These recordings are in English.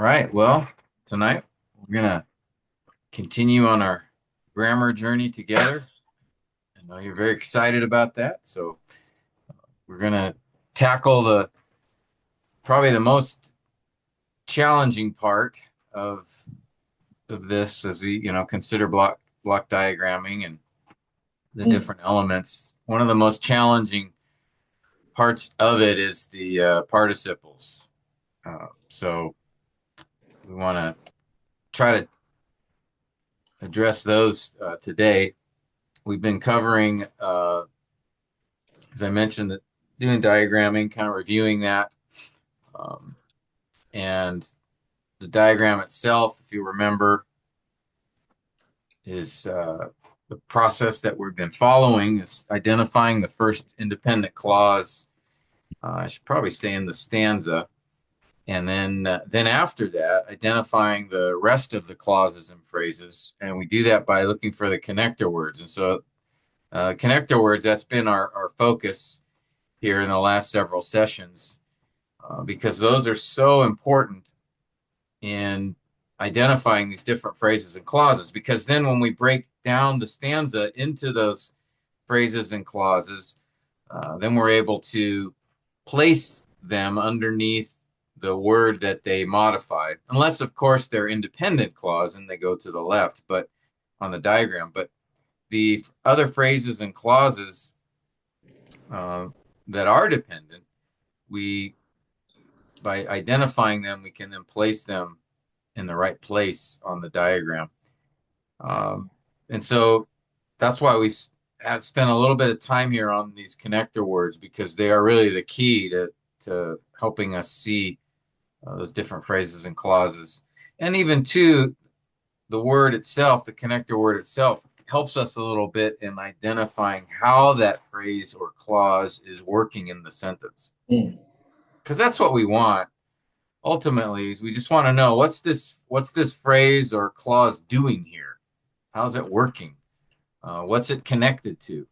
right. Well, tonight we're gonna continue on our grammar journey together. I know you're very excited about that. So we're gonna tackle the probably the most challenging part of of this as we, consider block diagramming and the Mm. different elements. One of the most challenging parts of it is the participles. So we want to try to address those today. We've been covering as I mentioned, that doing diagramming, kind of reviewing that, um, and the diagram itself, if you remember, is the process that we've been following is identifying the first independent clause. I should probably stay in the stanza, and then after that, identifying the rest of the clauses and phrases, and we do that by looking for the connector words. And so, connector words, that's been our focus here in the last several sessions because those are so important in identifying these different phrases and clauses. Because then when we break down the stanza into those phrases and clauses, then we're able to place them underneath the word that they modify, unless, of course, they're independent clause and they go to the left, but on the diagram. But the other phrases and clauses uh, that are dependent, we by identifying them, we can then place them in the right place on the diagram. Um, and so that's why we have spent a little bit of time here on these connector words because they are really the key to helping us see those different phrases and clauses. And even to the word itself, the connector word itself, helps us a little bit in identifying how that phrase or clause is working in the sentence. Mm. Because that's what we want ultimately is we just want to know what's this phrase or clause doing here? How's it working? What's it connected to?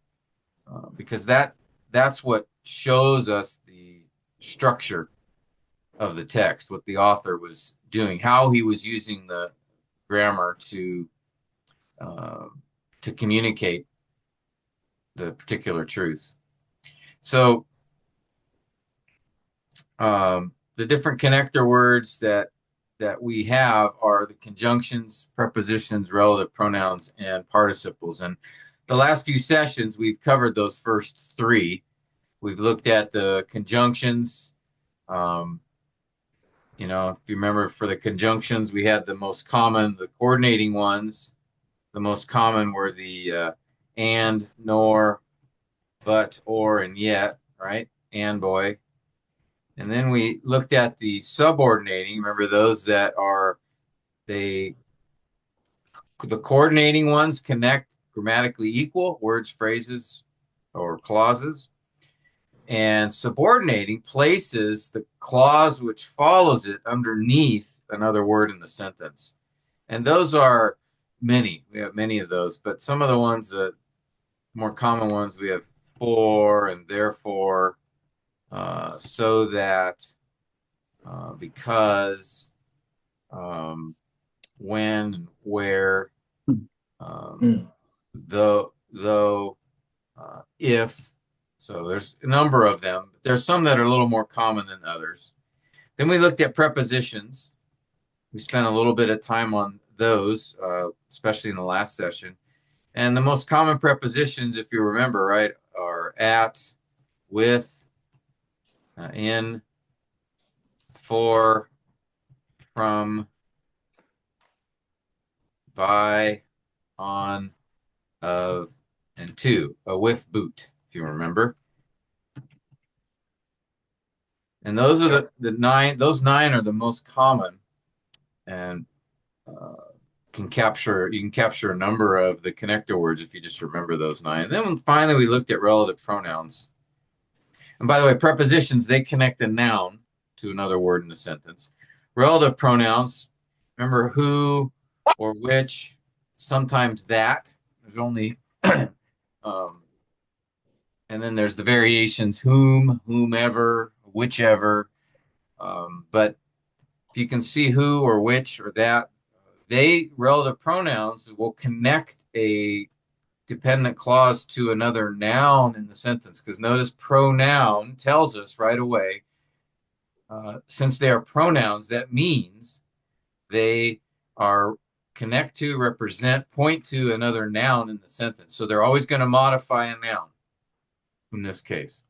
Because that's what shows us the structure of the text, what the author was doing, how he was using the grammar uh, to communicate the particular truths. So the different connector words that we have are the conjunctions, prepositions, relative pronouns, and participles. And the last few sessions, we've covered those first three. We've looked at the conjunctions. Um, if you remember for the conjunctions, we had the most common, the coordinating ones. The most common were the and, nor, but, or, and yet, right? And boy. And then we looked at the subordinating. Remember those that are they the coordinating ones connect grammatically equal words, phrases, or clauses. And subordinating places the clause which follows it underneath another word in the sentence. And those are many. We have many of those, but some of the ones that more common ones we have for and therefore, so that, because, um, when, where, um, Mm. though, if. So there's a number of them. There's some that are a little more common than others. Then we looked at prepositions. We spent a little bit of time on those, especially in the last session. And the most common prepositions, if you remember, right, are at, with, in, for, from, by, on, of, and to, with boot, if you remember. And those are Yep. the nine, those nine are the most common and uh, you can capture a number of the connector words if you just remember those nine. And then finally, we looked at relative pronouns. And by the way, prepositions, they connect a noun to another word in the sentence. Relative pronouns, remember who or which, sometimes that. There's only um, and then there's the variations whom, whomever, whichever. But if you can see who or which or that, they relative pronouns will connect a dependent clause to another noun in the sentence. Because notice pronoun tells us right away, since they are pronouns, that means they are connect to, represent, point to another noun in the sentence. So they're always going to modify a noun in this case.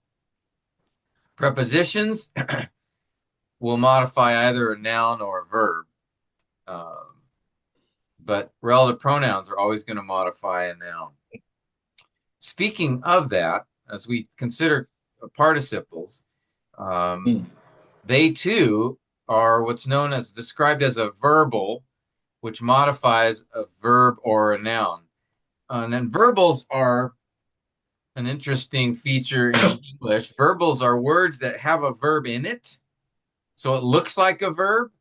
Prepositions will modify either a noun or a verb. But relative pronouns are always going to modify a noun. Speaking of that, as we consider participles, Mm. they too are what's known as described as a verbal, which modifies a verb or a noun. And then verbals are an interesting feature in English. Verbals are words that have a verb in it. So it looks like a verb,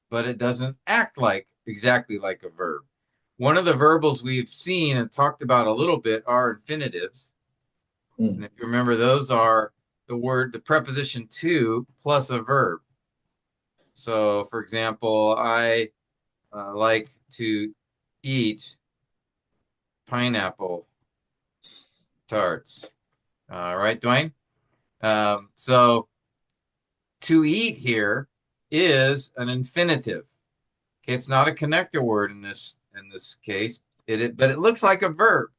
but it doesn't act like exactly like a verb. One of the verbals we've seen and talked about a little bit are infinitives. And Mm. if you remember, those are the preposition to plus a verb. So, for example, I like to eat pineapple tarts. All right, Dwayne? So, to eat here is an infinitive. Okay, it's not a connector word in this case. But it looks like a verb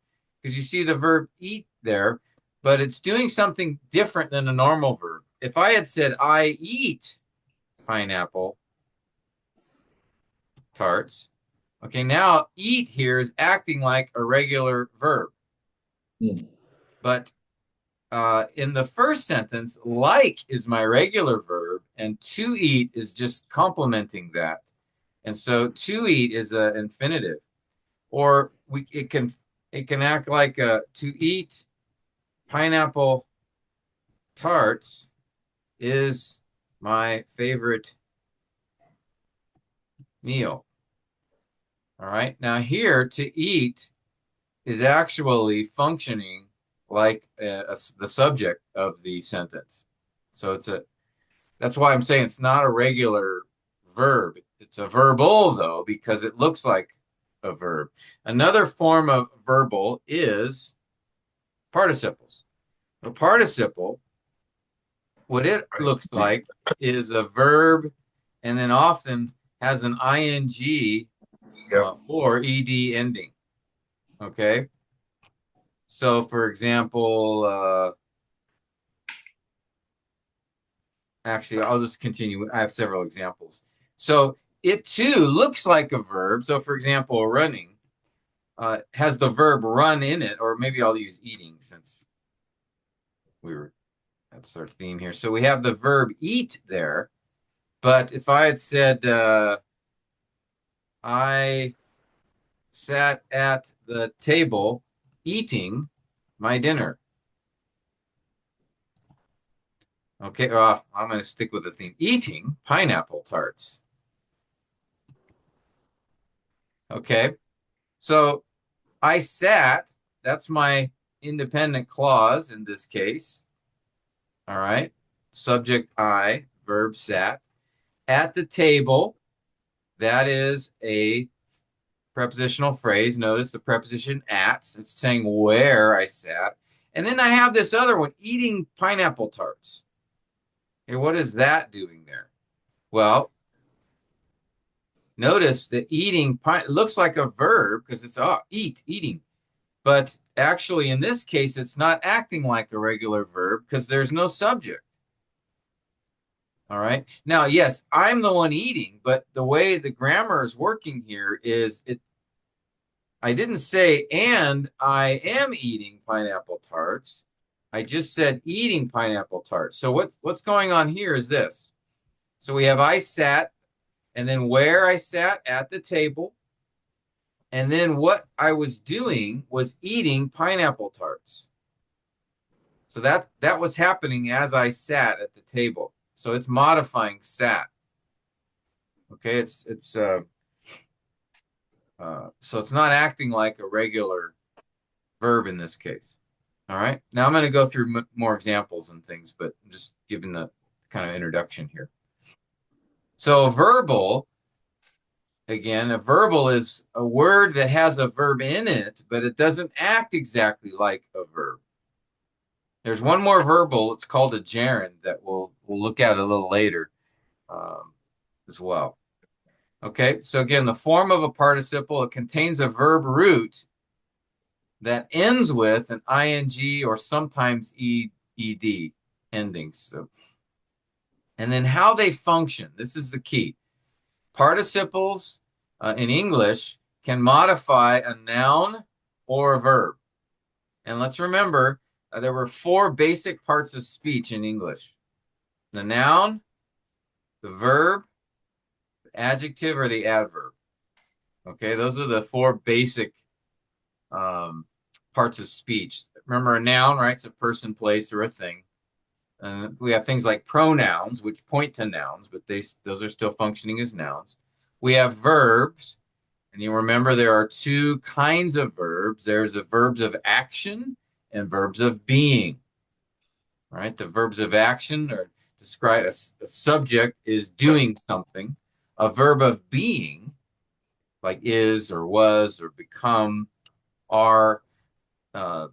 because you see the verb eat there, but it's doing something different than a normal verb. If I had said I eat pineapple tarts, okay, now eat here is acting like a regular verb. Mm. But in the first sentence, like is my regular verb, and to eat is just complementing that. And so to eat is an infinitive. Or it can act like to eat pineapple tarts is my favorite meal. All right. Now here to eat is actually functioning like the subject of the sentence. So that's why I'm saying it's not a regular verb. It's a verbal though because it looks like a verb. Another form of verbal is participles. A participle, what it looks like is a verb and then often has an ing Yep. or ed ending. Okay. So, for example, actually, I'll just continue. I have several examples. So, it too looks like a verb. So, for example, running has the verb run in it, or maybe I'll use eating since we were that's our theme here. So, we have the verb eat there. But if I had said, I sat at the table eating my dinner. Okay, I'm going to stick with the theme eating pineapple tarts. Okay, so I sat, that's my independent clause in this case. All right, subject I, verb sat. At the table, that is a prepositional phrase. Notice the preposition at, it's saying where I sat. And then I have this other one, eating pineapple tarts. Okay, what is that doing there? Well, notice the eating looks like a verb because it's eating. But actually, in this case, it's not acting like a regular verb because there's no subject. All right. Now, yes, I'm the one eating, but the way the grammar is working here is I didn't say, and I am eating pineapple tarts. I just said eating pineapple tarts. So what's going on here is this. So we have I sat, and then where I sat at the table, and then what I was doing was eating pineapple tarts. So that was happening as I sat at the table. So it's modifying sat. Okay, so it's not acting like a regular verb in this case. All right. Now I'm going to go through more examples and things, but I'm just giving the kind of introduction here. So verbal, again, a verbal is a word that has a verb in it, but it doesn't act exactly like a verb. There's one more verbal. It's called a gerund that we'll look at a little later um, as well. Okay, so again, the form of a participle, it contains a verb root that ends with an ing or sometimes ed endings. So, and then how they function. This is the key. Participles in English can modify a noun or a verb. And let's remember there were four basic parts of speech in English: the noun, the verb, the adjective, or the adverb. Okay, those are the four basic um, parts of speech. Remember, a noun, right? It's a person, place, or a thing. We have things like pronouns, which point to nouns, but those are still functioning as nouns. We have verbs, and you remember there are two kinds of verbs. There's the verbs of action and verbs of being. Right? The verbs of action or describe a subject is doing something. A verb of being, like is or was or become, are a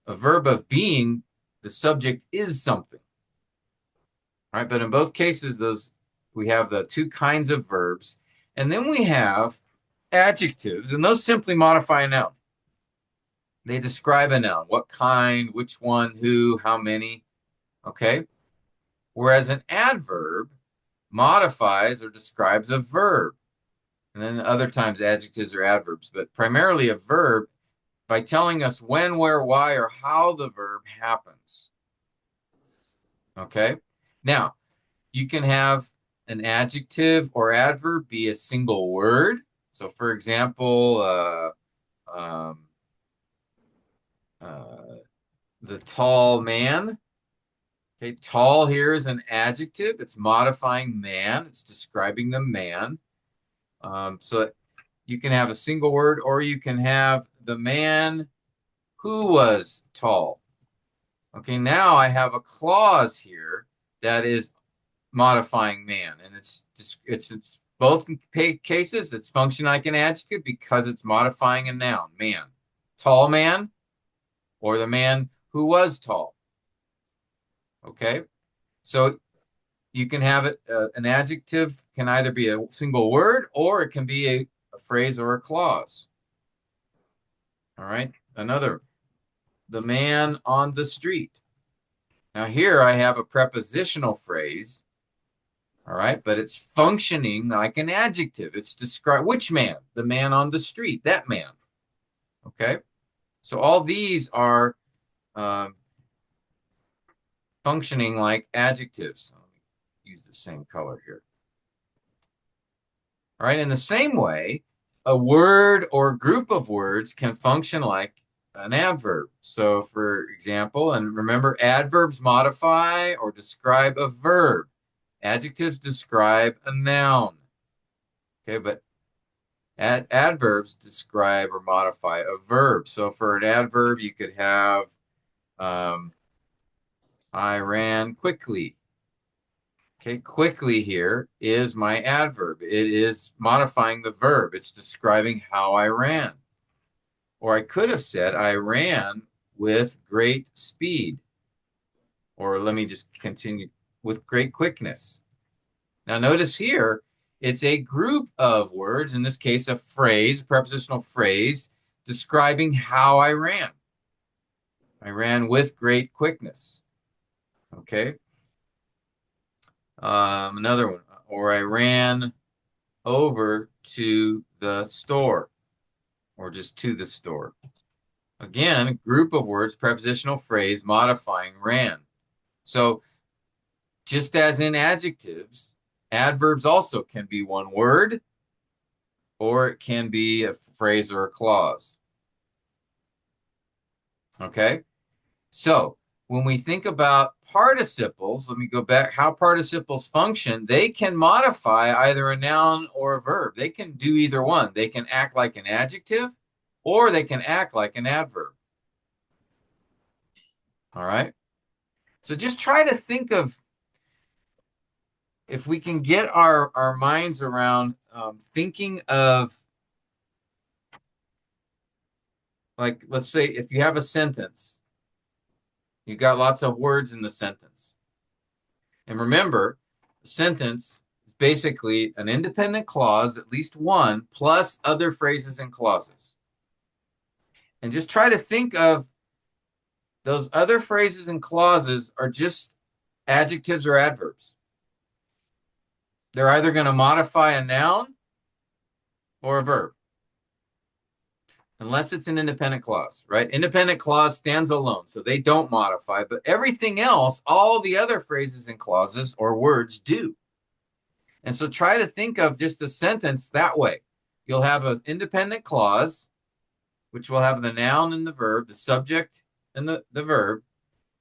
verb of being, the subject is something. Right? But in both cases, those we have the two kinds of verbs, and then we have adjectives, and those simply modify a noun. They describe a noun, what kind, which one, who, how many. Okay. Whereas an adverb modifies or describes a verb. And then other times adjectives or adverbs, but primarily a verb by telling us when, where, why, or how the verb happens. Okay. Now, you can have an adjective or adverb be a single word. So, for example, uh, the tall man. Okay, tall here is an adjective. It's modifying man. It's describing the man. So you can have a single word, or you can have the man who was tall. Okay, now I have a clause here that is modifying man, and it's both cases. It's functioning like an adjective because it's modifying a noun, man, tall man, or the man who was tall. Okay, so you can have it. An adjective can either be a single word or it can be a phrase or a clause. All right, another, the man on the street. Now here I have a prepositional phrase, all right, but it's functioning like an adjective. It's describe which man? The man on the street, that man. Okay, so all these are um, functioning like adjectives. Let me use the same color here. All right, in the same way, a word or group of words can function like an adverb. So, for example, and remember, adverbs modify or describe a verb. Adjectives describe a noun. Okay, but adverbs describe or modify a verb. So, for an adverb, you could have um, I ran quickly. Okay, quickly here is my adverb. It is modifying the verb. It's describing how I ran. Or I could have said I ran with great speed. Or let me just continue with great quickness. Now notice here, it's a group of words, in this case, a phrase, a prepositional phrase, describing how I ran. I ran with great quickness. Okay. Another one. Or I ran over to the store, or just to the store. Again, group of words, prepositional phrase, modifying ran. So just as in adjectives, adverbs also can be one word, or it can be a phrase or a clause. Okay? So when we think about participles, let me go back, how participles function, they can modify either a noun or a verb. They can do either one. They can act like an adjective or they can act like an adverb. All right? So just try to think of if we can get our minds around thinking of, like, let's say if you have a sentence, you've got lots of words in the sentence. And remember, a sentence is basically an independent clause, at least one, plus other phrases and clauses. And just try to think of those other phrases and clauses are just adjectives or adverbs. They're either going to modify a noun or a verb, unless it's an independent clause, right? Independent clause stands alone, so they don't modify, but everything else, all the other phrases and clauses or words do. And so try to think of just a sentence that way. You'll have an independent clause, which will have the noun and the verb, the subject and the verb.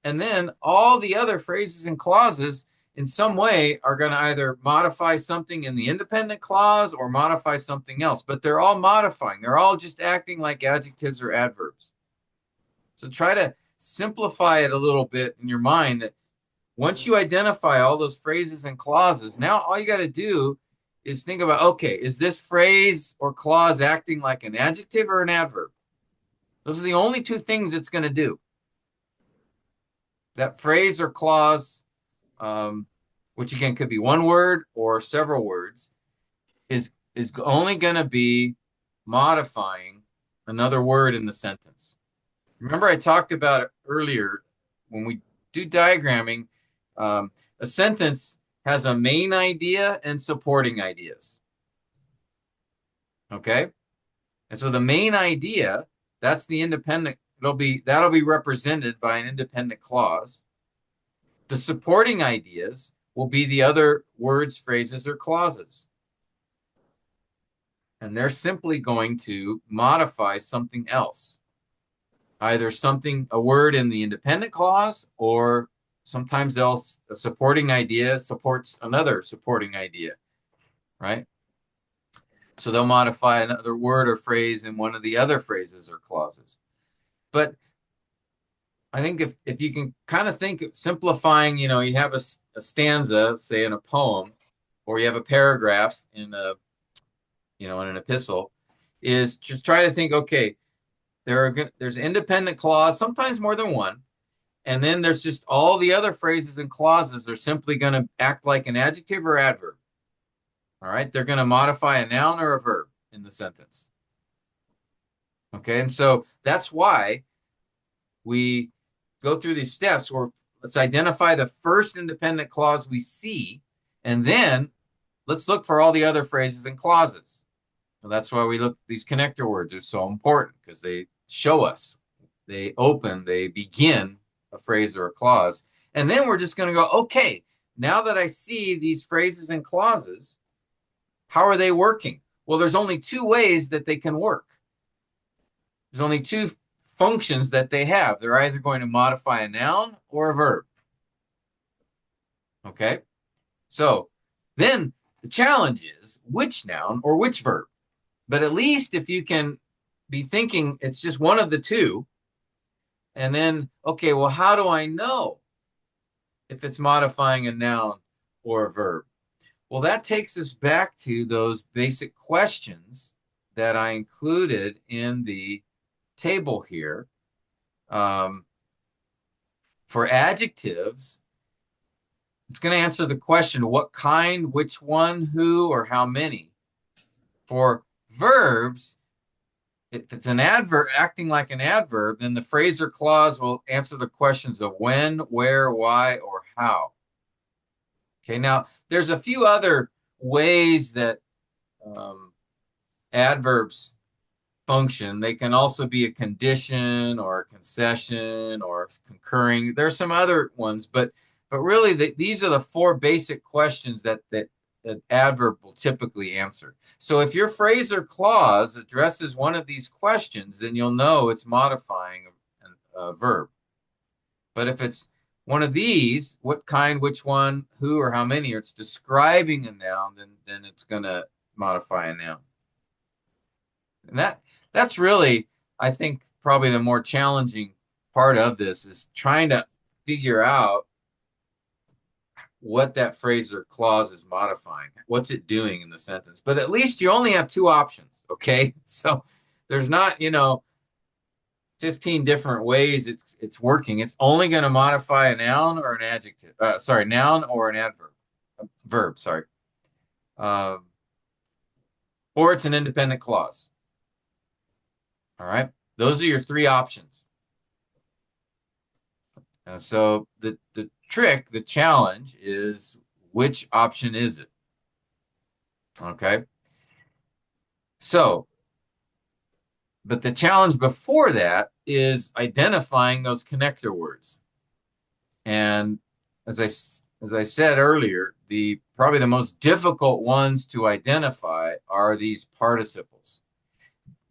And then all the other phrases and clauses in some way are going to either modify something in the independent clause or modify something else. But they're all modifying. They're all just acting like adjectives or adverbs. So try to simplify it a little bit in your mind that once you identify all those phrases and clauses, now all you got to do is think about, okay, is this phrase or clause acting like an adjective or an adverb? Those are the only two things it's going to do. That phrase or clause, which again could be one word or several words, is only going to be modifying another word in the sentence. Remember, I talked about it earlier when we do diagramming. A sentence has a main idea and supporting ideas. Okay, and so the main idea, that's the independent. That'll be represented by an independent clause. The supporting ideas will be the other words, phrases, or clauses. And they're simply going to modify something else. Either a word in the independent clause, or sometimes else a supporting idea supports another supporting idea, right? So they'll modify another word or phrase in one of the other phrases or clauses. But I think if you can kind of think of simplifying, you have a stanza, say in a poem, or you have a paragraph in in an epistle, is just try to think, okay, there's an independent clause, sometimes more than one, and then there's just all the other phrases and clauses are simply going to act like an adjective or adverb. All right, they're going to modify a noun or a verb in the sentence. Okay, and so that's why we go through these steps where let's identify the first independent clause we see, and then let's look for all the other phrases and clauses. And that's why these connector words are so important, because they show us, they begin a phrase or a clause. And then we're just going to go, okay, now that I see these phrases and clauses, how are they working? Well, there's only two ways that they can work. There's only two functions that they have. They're either going to modify a noun or a verb. Okay? So then the challenge is which noun or which verb. But at least if you can be thinking it's just one of the two, and then, okay, well, how do I know if it's modifying a noun or a verb? Well, that takes us back to those basic questions that I included in the table here. For adjectives, it's going to answer the question, what kind, which one, who, or how many. For verbs, if it's an adverb acting like an adverb, then the phrase or clause will answer the questions of when, where, why, or how. Okay, now there's a few other ways that adverbs function. They can also be a condition or a concession or concurring. There's some other ones, but really these are the four basic questions that adverb will typically answer. So if your phrase or clause addresses one of these questions, then you'll know it's modifying a verb. But if it's one of these, what kind, which one, who, or how many, or it's describing a noun, then it's going to modify a noun. And that's really, I think, probably the more challenging part of this is trying to figure out what that phrase or clause is modifying. What's it doing in the sentence? But at least you only have two options, okay? So there's not, 15 different ways it's working. It's only going to modify a noun or an adjective. Noun or an adverb. Verb, sorry. Or it's an independent clause. All right. Those are your three options. So the trick, the challenge is, which option is it? Okay. So, but the challenge before that is identifying those connector words. And as I said earlier, probably the most difficult ones to identify are these participles,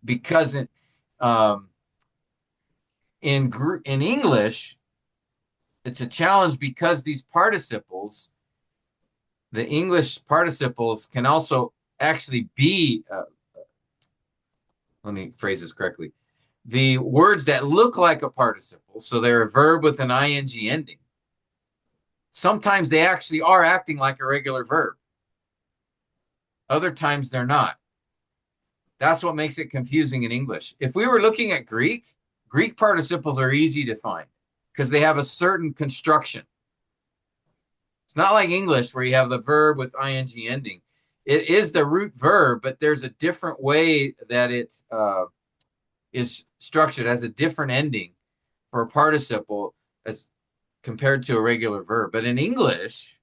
because in English, it's a challenge because these participles, the English participles, can also actually be, let me phrase this correctly, the words that look like a participle, so they're a verb with an ing ending. Sometimes they actually are acting like a regular verb. Other times they're not. That's what makes it confusing in English. If we were looking at Greek, Greek participles are easy to find because they have a certain construction. It's not like English where you have the verb with ing ending. It is the root verb, but there's a different way that it is structured, as a different ending for a participle as compared to a regular verb. But in English,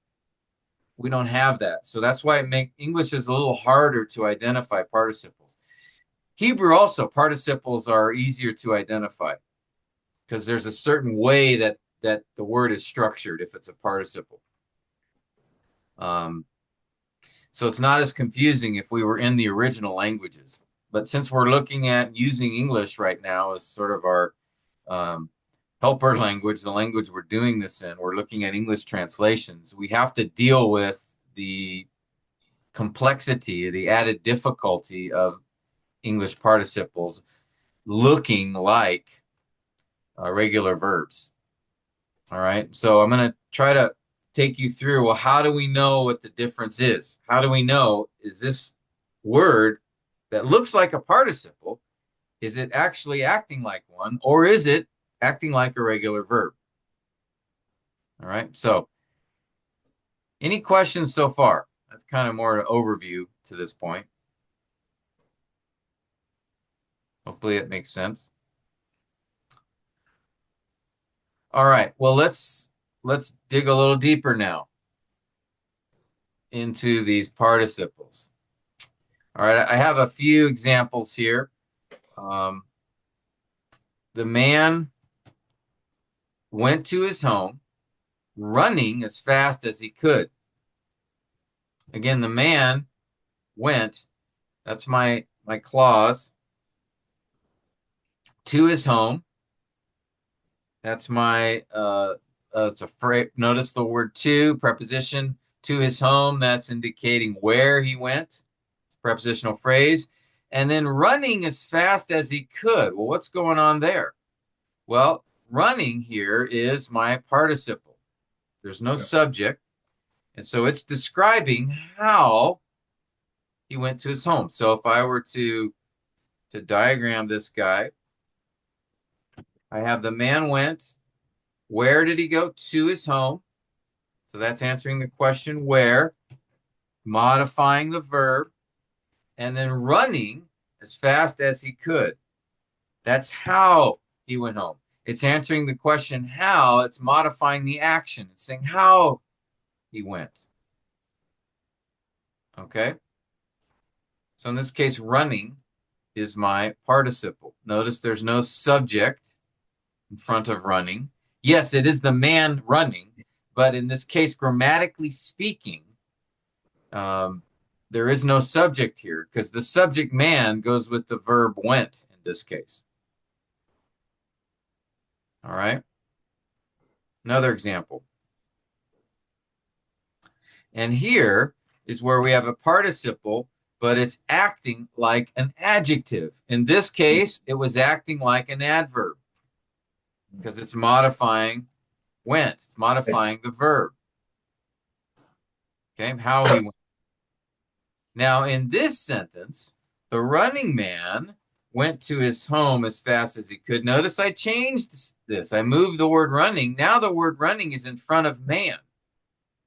we don't have that. So that's why English is a little harder to identify participles. Hebrew also, participles are easier to identify because there's a certain way that the word is structured if it's a participle. So it's not as confusing if we were in the original languages. But since we're looking at using English right now as sort of our helper language, the language we're doing this in, we're looking at English translations. We have to deal with the complexity, the added difficulty of English participles looking like regular verbs. All right. So I'm going to try to take you through, well, how do we know what the difference is? How do we know, is this word that looks like a participle, is it actually acting like one, or is it acting like a regular verb? All right. So any questions so far? That's kind of more an overview to this point. Hopefully it makes sense. All right. Well, let's dig a little deeper now into these participles. All right. I have a few examples here. The man went to his home running as fast as he could. Again, the man went, that's my clause, to his home. That's my, it's a phrase. Notice the word to, preposition, to his home. That's indicating where he went. It's a prepositional phrase. And then running as fast as he could. Well, what's going on there? Well, running here is my participle. There's no subject. And so it's describing how he went to his home. So if I were to diagram this guy, I have the man went. Where did he go? To his home. So that's answering the question where, modifying the verb, and then running as fast as he could. That's how he went home. It's answering the question how, it's modifying the action. It's saying how he went. Okay? So in this case, running is my participle. Notice there's no subject in front of running. Yes, it is the man running, but in this case, grammatically speaking, there is no subject here because the subject man goes with the verb went in this case. All right. Another example. And here is where we have a participle, but it's acting like an adjective. In this case, it was acting like an adverb because it's modifying went. It's modifying the verb. Okay, how he went. Now, in this sentence, the running man went to his home as fast as he could. Notice I changed this. I moved the word running. Now the word running is in front of man.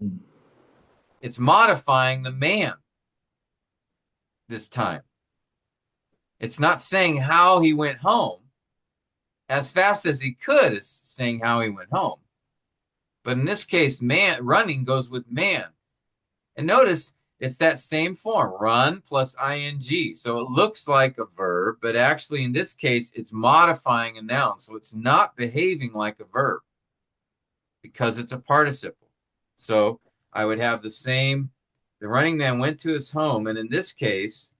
mm, It's modifying the man this time. It's not saying how he went home. As fast as he could is saying how he went home. But in this case, man running goes with man. And notice it's that same form, run plus ing. So it looks like a verb, but actually in this case, it's modifying a noun. So it's not behaving like a verb because it's a participle. So I would have the same, the running man went to his home. And in this case,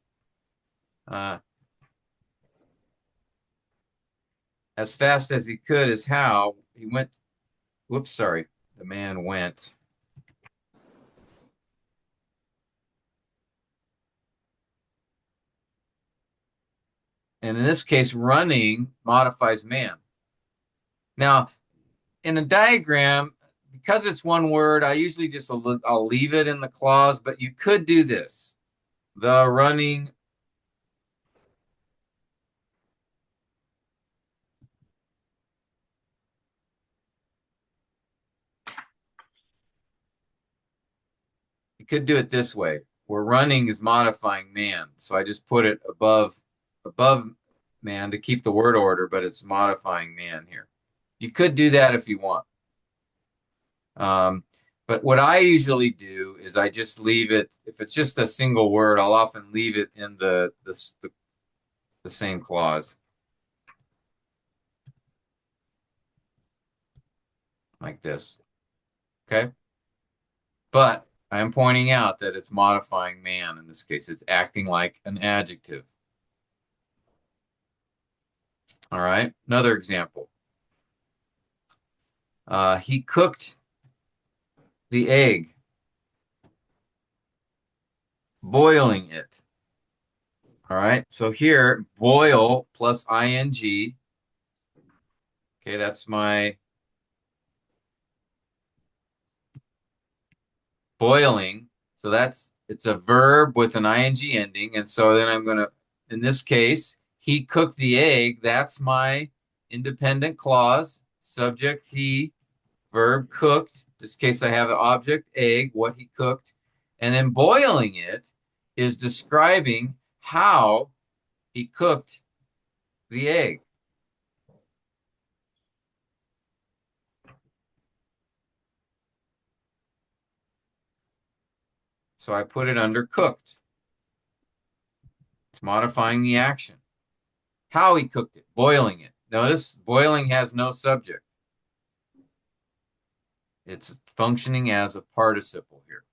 as fast as he could is how he went. Whoops, sorry. The man went. And in this case, running modifies man. Now, in a diagram, because it's one word, I usually just I'll leave it in the clause, but you could do this. The running. You could do it this way, where running is modifying man. So I just put it above man to keep the word order, but it's modifying man here. You could do that if you want. But what I usually do is I just leave it, if it's just a single word, I'll often leave it in the same clause, like this. Okay. But I am pointing out that it's modifying man in this case. It's acting like an adjective. All right. Another example. He cooked the egg, boiling it. All right. So here, boil plus ing. Okay, that's my boiling. So it's a verb with an ing ending. And so then I'm going to, in this case, he cooked the egg. That's my independent clause. Subject he, verb cooked. In this case, I have an object egg, what he cooked. And then boiling it is describing how he cooked the egg. So I put it under cooked. It's modifying the action. How he cooked it, boiling it. Notice boiling has no subject. It's functioning as a participle here.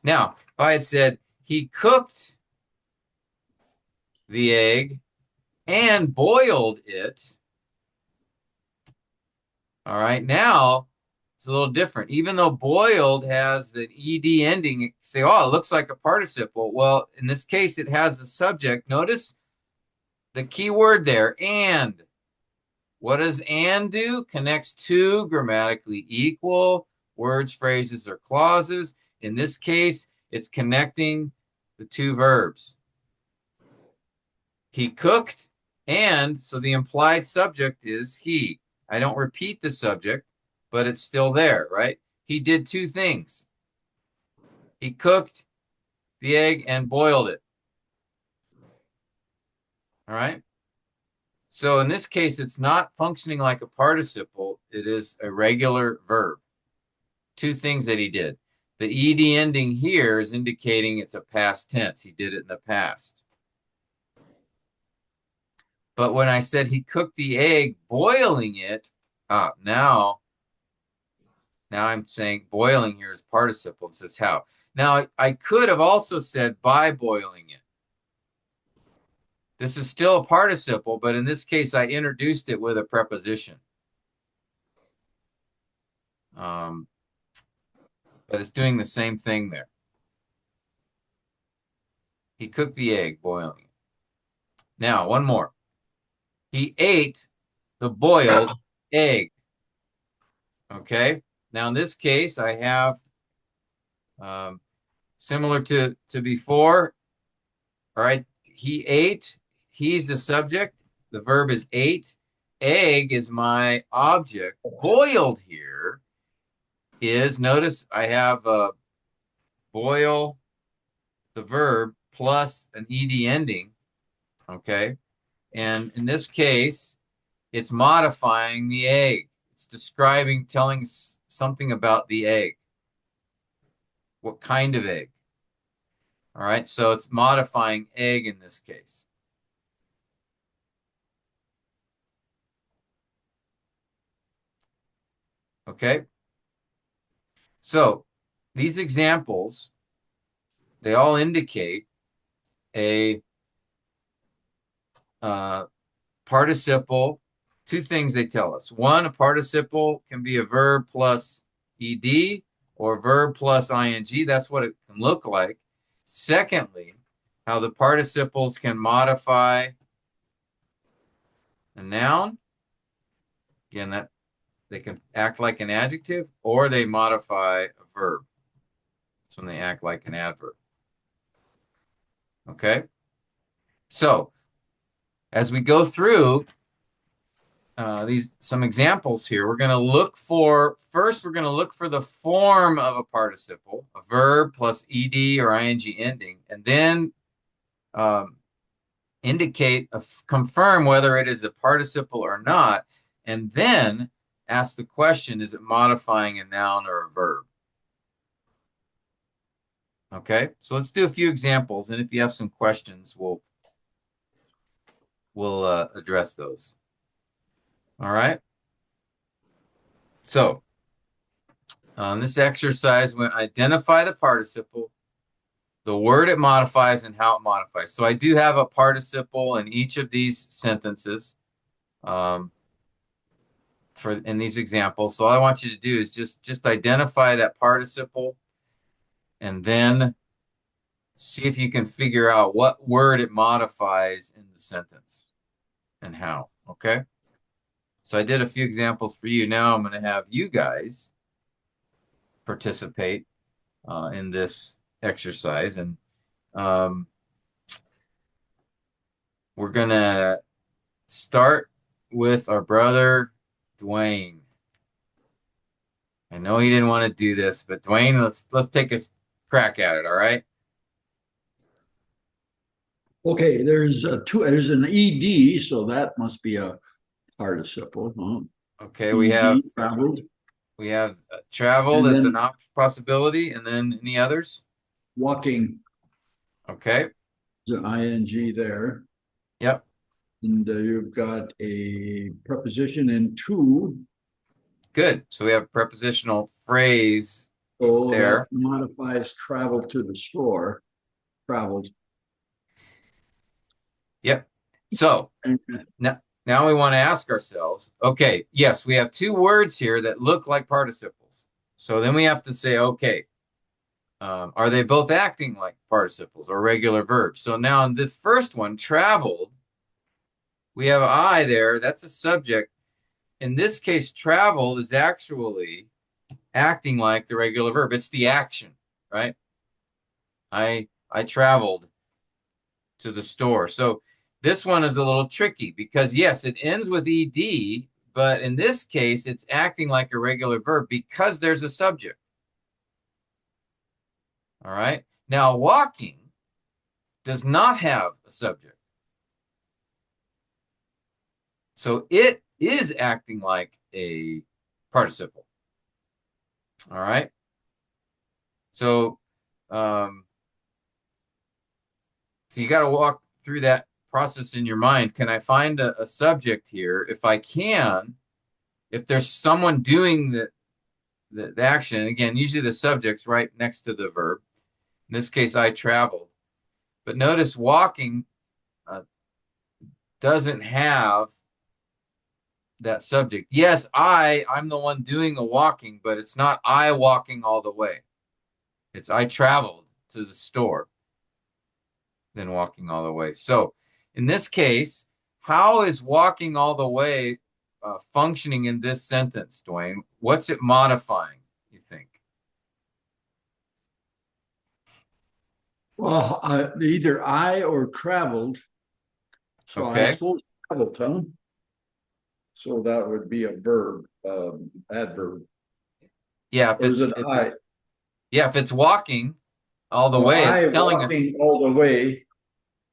Now, if I had said he cooked the egg and boiled it, all right, now it's a little different. Even though boiled has an ed ending, you say, oh, it looks like a participle. Well, in this case, it has the subject. Notice the key word there, and. What does and do? Connects to grammatically equal words, phrases, or clauses. In this case, it's connecting the two verbs. He cooked, and so the implied subject is he. I don't repeat the subject, but it's still there, right? He did two things. He cooked the egg and boiled it. All right? So in this case, it's not functioning like a participle. It is a regular verb. Two things that he did. The ed ending here is indicating it's a past tense. He did it in the past. But when I said he cooked the egg, boiling it, now I'm saying boiling here is participle. It says how. Now, I could have also said by boiling it. This is still a participle, but in this case, I introduced it with a preposition. But it's doing the same thing there. He cooked the egg, boiling it. Now, one more. He ate the boiled egg. Okay. Now, in this case, I have Um, Similar to before, all right, he ate, he's the subject, the verb is ate, egg is my object. Boiled here is, notice I have boil, the verb, plus an ed ending, okay? And in this case, it's modifying the egg. It's describing, telling something about the egg. What kind of egg? All right, so it's modifying egg in this case. Okay, so these examples, they all indicate a uh, participle. Two things they tell us. One, a participle can be a verb plus ed or verb plus ing. That's what it can look like. Secondly, how the participles can modify a noun. Again, that they can act like an adjective or they modify a verb. That's when they act like an adverb. Okay? So, as we go through these some examples here, we're going to look for, first we're going to look for the form of a participle, a verb plus ed or ing ending, and then um, confirm whether it is a participle or not, and then ask the question, is it modifying a noun or a verb? Okay, so let's do a few examples, and if you have some questions, we'll address those. All right. So on this exercise, we identify the participle, the word it modifies, and how it modifies. So I do have a participle in each of these sentences um, in these examples. So all I want you to do is just identify that participle, and then see if you can figure out what word it modifies in the sentence and how. Okay. So I did a few examples for you. Now I'm going to have you guys participate in this exercise. And um, we're going to start with our brother, Dwayne. I know he didn't want to do this, but Dwayne, let's take a crack at it, all right? Okay, there's there's an ed, so that must be a participle. Huh? Okay, Ed, traveled, we have traveled and as an then possibility, and then any others? walking, Okay. the ing there. Yep. And you've got a preposition in to, Good. So we have prepositional phrase so that there. modifies travel to the store, traveled. Yep. So And now we want to ask ourselves, okay, yes, we have two words here that look like participles. So then we have to say, okay, are they both acting like participles or regular verbs? So now in the first one, traveled, we have I there. That's a subject. In this case, traveled is actually acting like the regular verb. It's the action, right? I traveled to the store. So this one is a little tricky because yes, it ends with ed, but in this case, it's acting like a regular verb because there's a subject. All right. Now, walking does not have a subject. So it is acting like a participle. All right. So, um, so you got to walk through that process in your mind. Can I find a subject here? If I can, if there's someone doing the action, again, usually the subject's right next to the verb. In this case, I traveled. But notice walking uh, doesn't have that subject. Yes, I'm the one doing the walking, but it's not I walking all the way. It's I traveled to the store, then walking all the way. So in this case, how is walking all the way functioning in this sentence, Dwayne? What's it modifying, you think? Well, either I or traveled. So I Okay. suppose traveled, huh? So that would be a verb, adverb. Yeah, Or is it I? if it's walking all the Oh, way, it's I telling us walking all the way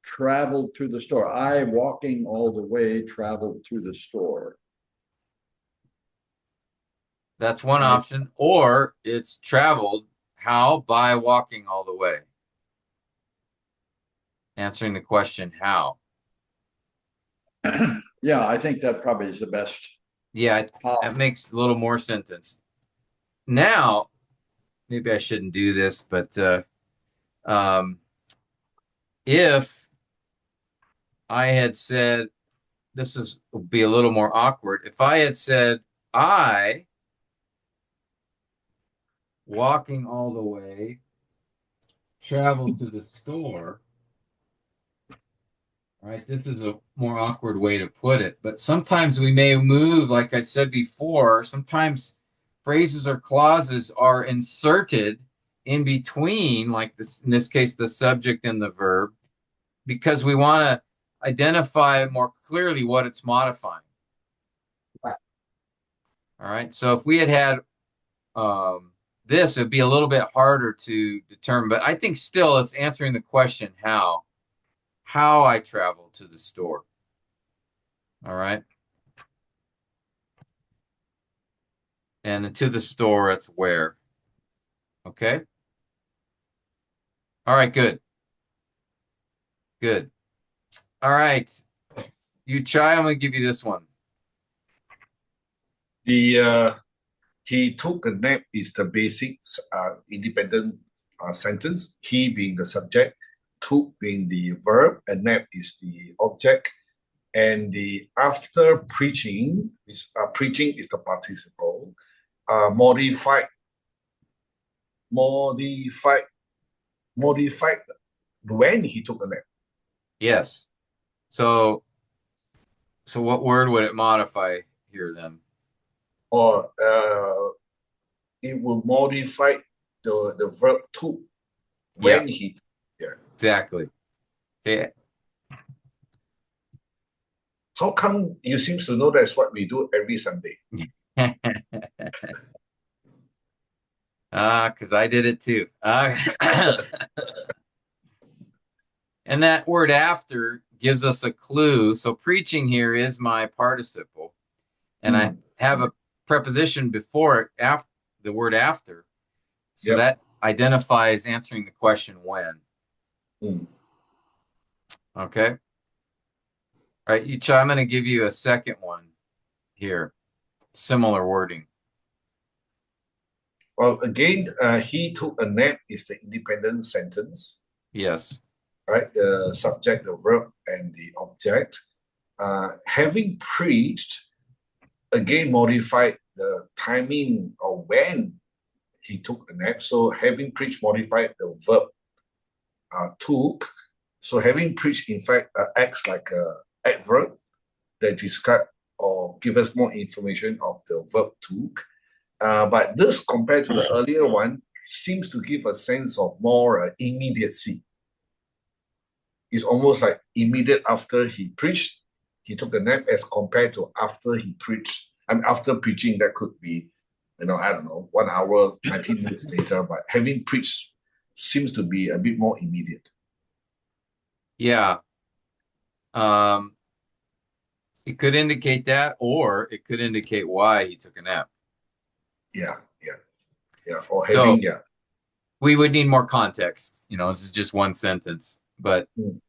traveled to the store. I walking all the way traveled to the store. that's one I option, or it's traveled how by walking all the way. Answering the question how. yeah, I think that probably is the best. Yeah, How? that makes a little more sentence. Now, maybe I shouldn't do this, but um, if I had said, this is would be a little more awkward. If I had said, I walking all the way traveled to the store, right? This is a more awkward way to put it, but sometimes we may move, like I said before, sometimes phrases or clauses are inserted in between, like this, in this case, the subject and the verb, because we want to identify more clearly what it's modifying. All right. So if we had um, this, it'd be a little bit harder to determine, but I think still it's answering the question how I travel to the store. All right. And to the store, it's where. Okay. All right. Good. Good. All right. You try. I'm going to give you this one. The he took a nap is the basic independent sentence. He being the subject, took being the verb, and nap is the object. And the after preaching is the participle. Modified, modified, modified when he took a nap. Yes. So, so what word would it modify here then? Or it will modify the verb to Yeah, when he. Yeah. exactly. Okay. How come you seem to know that's what we do every Sunday? Because I did it too. And that word after gives us a clue. So preaching here is my participle, and I Mm. have a preposition before it, after the word after. So Yep. that identifies answering the question when. Mm. Okay. All right, I'm going to give you a second one here. Similar wording. Well, again, he took a nap is the independent sentence, Yes. right? The subject, the verb, and the object. Having preached, again, modified the timing or when he took a nap. So having preached modified the verb took. So having preached, in fact, acts like a adverb that describe or give us more information of the verb took. But this, compared to the earlier one, seems to give a sense of more immediacy. It's almost like immediate after he preached, he took a nap, as compared to after he preached. I mean, after preaching, that could be, I don't know, 1 hour, 19 minutes later. But having preached seems to be a bit more immediate. Yeah. Um, it could indicate that, or it could indicate why he took a nap. Yeah, yeah, yeah. Or So having, yeah. we would need more context. This is just one sentence, but Mm.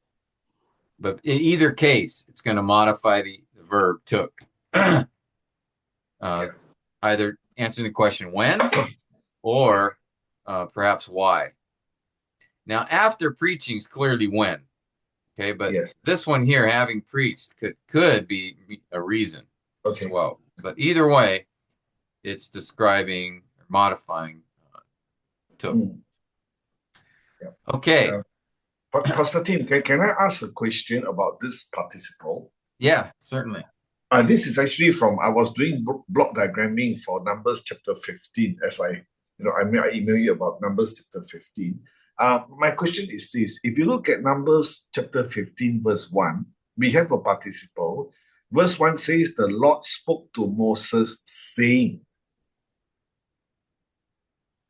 but in either case, it's going to modify the verb took. Yeah. Either answering the question when or perhaps why. Now, after preaching is clearly when. Okay, but Yes. this one here, having preached, could be a reason as Okay. well. But either way, it's describing or modifying took. Mm. Yeah. Okay. Pastor Tim, can I ask a question about this participle? Yeah, certainly. This is actually from, I was doing block diagramming for Numbers chapter 15, as I email you about Numbers chapter 15. My question is this. If you look at Numbers chapter 15, verse 1, we have a participle. Verse 1 says, the Lord spoke to Moses, saying,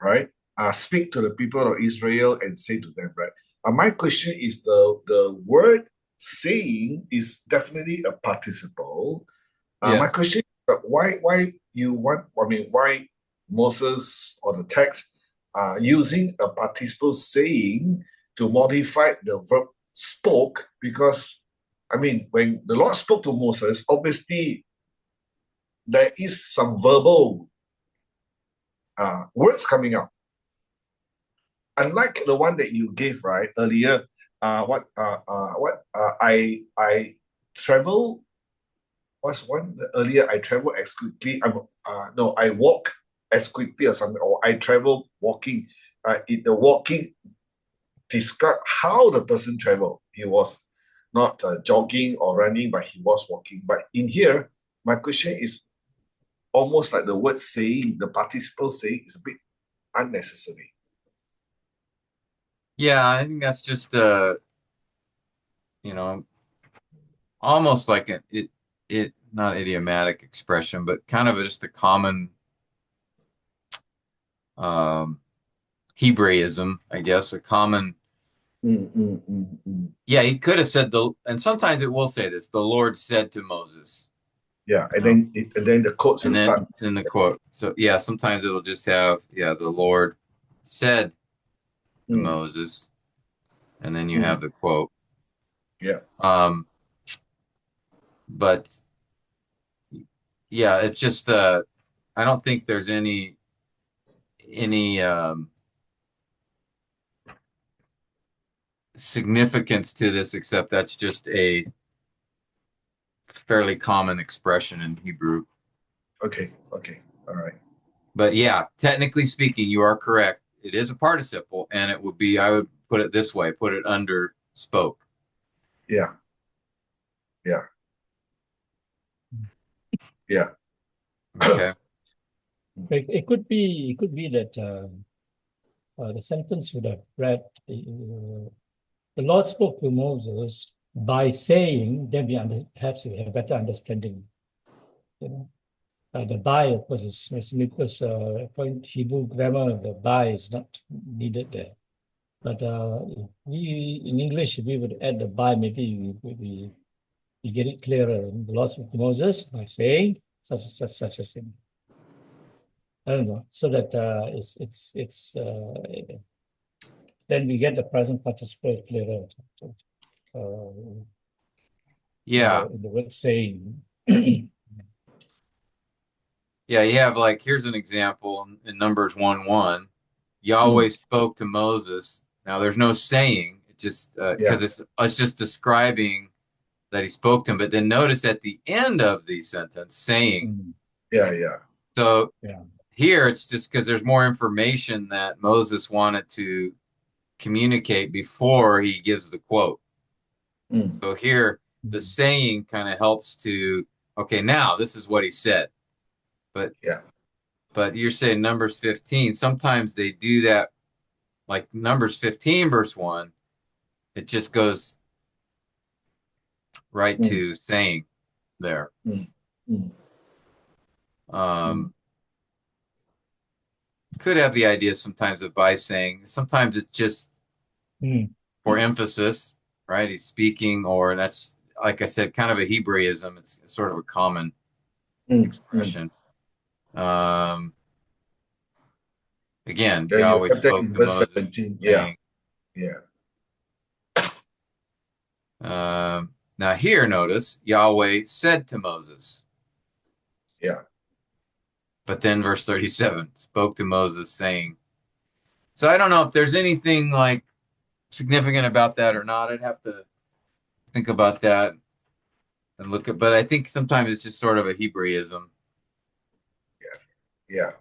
right? Speak to the people of Israel and say to them, right? My question is the word saying is definitely a participle. My Yes. question is why you want, I mean, why Moses or the text using a participle saying to modify the verb spoke? Because, I mean, when the Lord spoke to Moses, obviously there is some verbal words coming out. Unlike the one that you gave right earlier, I travel was one earlier. I travel as quickly. No, I walk as quickly or something, or I travel walking. The walking describe how the person traveled. He was not jogging or running, but he was walking. But in here, my question is almost like the word saying, the participle saying is a bit unnecessary. Yeah, I think that's just you know, almost like it not idiomatic expression, but kind of just a common um Hebraism, I guess, a common. Yeah, he could have said and sometimes it will say this, the Lord said to Moses, Yeah, you know, and then the quotes will and start. then in the quote. So yeah, sometimes it'll just have, yeah, the Lord said to Mm, Moses, and then you have mm, the quote. yeah. Um, but yeah, it's just I don't think there's any significance to this except that's just a fairly common expression in Hebrew. Okay. Okay. All right. But yeah, technically speaking, you are correct. It is a participle, and it would be, I would put it this way, put it under spoke. Yeah. Yeah. Yeah. Okay. It could be that the sentence would have read, the Lord spoke to Moses by saying, then perhaps we have better understanding. You know, the by, of course, is because according to Hebrew grammar, the by is not needed there. But we in English, if we would add the by, maybe we get it clearer. The Lord spoke to Moses by saying such a thing. I don't know, so that it's then we get the present participle clearer Yeah. in the word saying. Yeah, you have like, here's an example in Numbers 1:1. Yahweh Mm, spoke to Moses. Now there's no saying, it just yeah. because it's just describing that he spoke to him. But then notice at the end of the sentence, saying. Mm, Yeah. Yeah. So yeah. here it's just because there's more information that Moses wanted to communicate before he gives the quote. Mm, So here the Mm, saying kind of helps to, okay, now this is what he said. But yeah. but you're saying Numbers 15, sometimes they do that, like Numbers 15 verse 1, it just goes right Mm, to saying there. mm, mm, mm, Um, could have the idea sometimes of by saying, sometimes it's just mm, for emphasis, right? He's speaking, or that's, like I said, kind of a Hebraism. It's sort of a common mm, mm. expression. Um, again, Yeah, you Yahweh have that spoke in to verse Moses 17. Yeah. saying, Yeah. now here, notice Yahweh said to Moses, Yeah. but then verse 37 spoke to Moses saying, so I don't know if there's anything like significant about that or not. I'd have to think about that and look at, but I think sometimes it's just sort of a Hebraism, Yeah.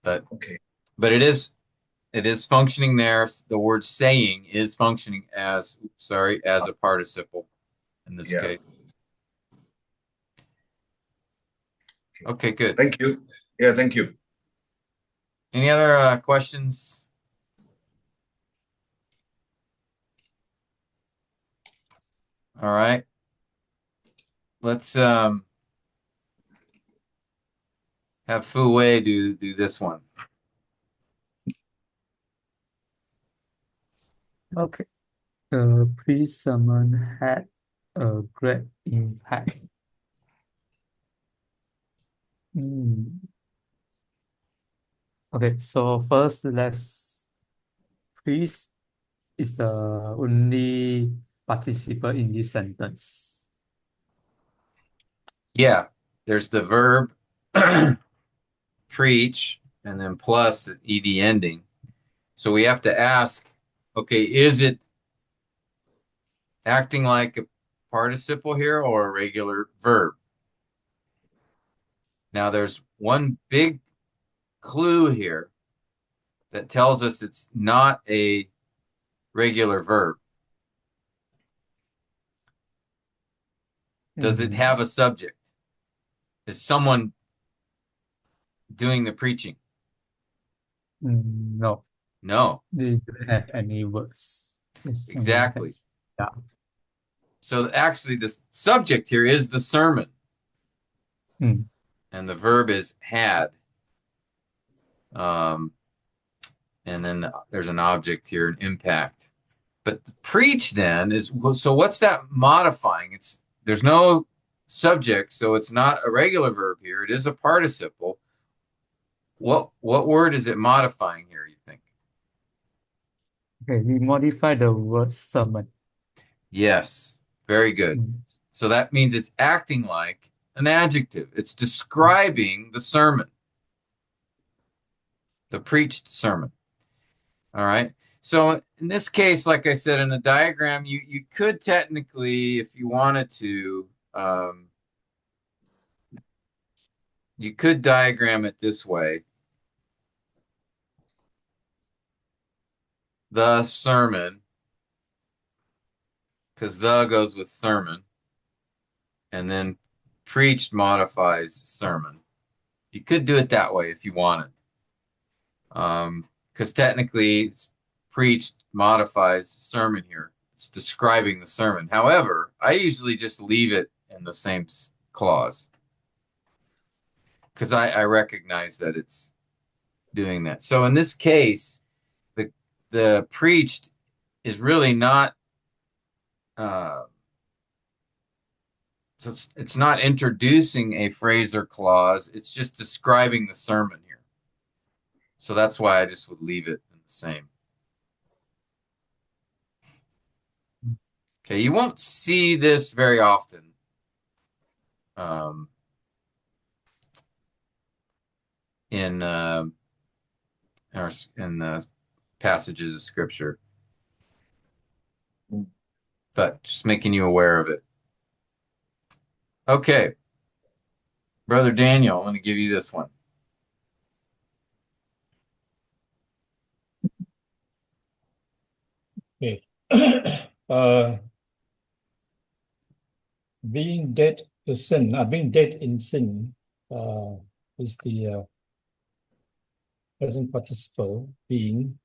but Okay. it is functioning there. The word saying is functioning as, sorry, as a participle in this Yeah. case. Okay. Okay, good. Thank you. Yeah. Thank you. Any other questions? All right. Let's have Fu Wei do this one. Okay. Pre-summon had a great impact. Okay, so first please is the only participle in this sentence. Yeah, there's the verb preach and then plus the ed ending. So we have to ask, okay, is it acting like a participle here or a regular verb? Now there's one big clue here that tells us it's not a regular verb. Does it have a subject? Is someone doing the preaching? No, No, they don't have any words. It's only exactly. text. Yeah. So actually, the subject here is the sermon, Mm. and the verb is had. And then there's an object here, an impact. But the preach then is, so what's that modifying? There's no subject, so it's not a regular verb here. It is a participle. What word is it modifying here, you think? Okay, we modify the word sermon. Yes, very good. So that means it's acting like an adjective. It's describing the sermon, the preached sermon. All right. So in this case, like I said, in a diagram, you could technically, if you wanted to, you could diagram it this way. The sermon, because the goes with sermon, and then preached modifies sermon. You could do it that way if you wanted. Because technically, preached modifies sermon here. It's describing the sermon. However, I usually just leave it in the same clause because I recognize that it's doing that. So in this case, the preached is really not. So it's not introducing a phrase or clause. It's just describing the sermon here. So that's why I just would leave it in the same. Okay, you won't see this very often. In passages of scripture, but just making you aware of it. Okay, Brother Daniel, I'm going to give you this one. Okay. Being dead to sin, being dead in sin is the present participle. Being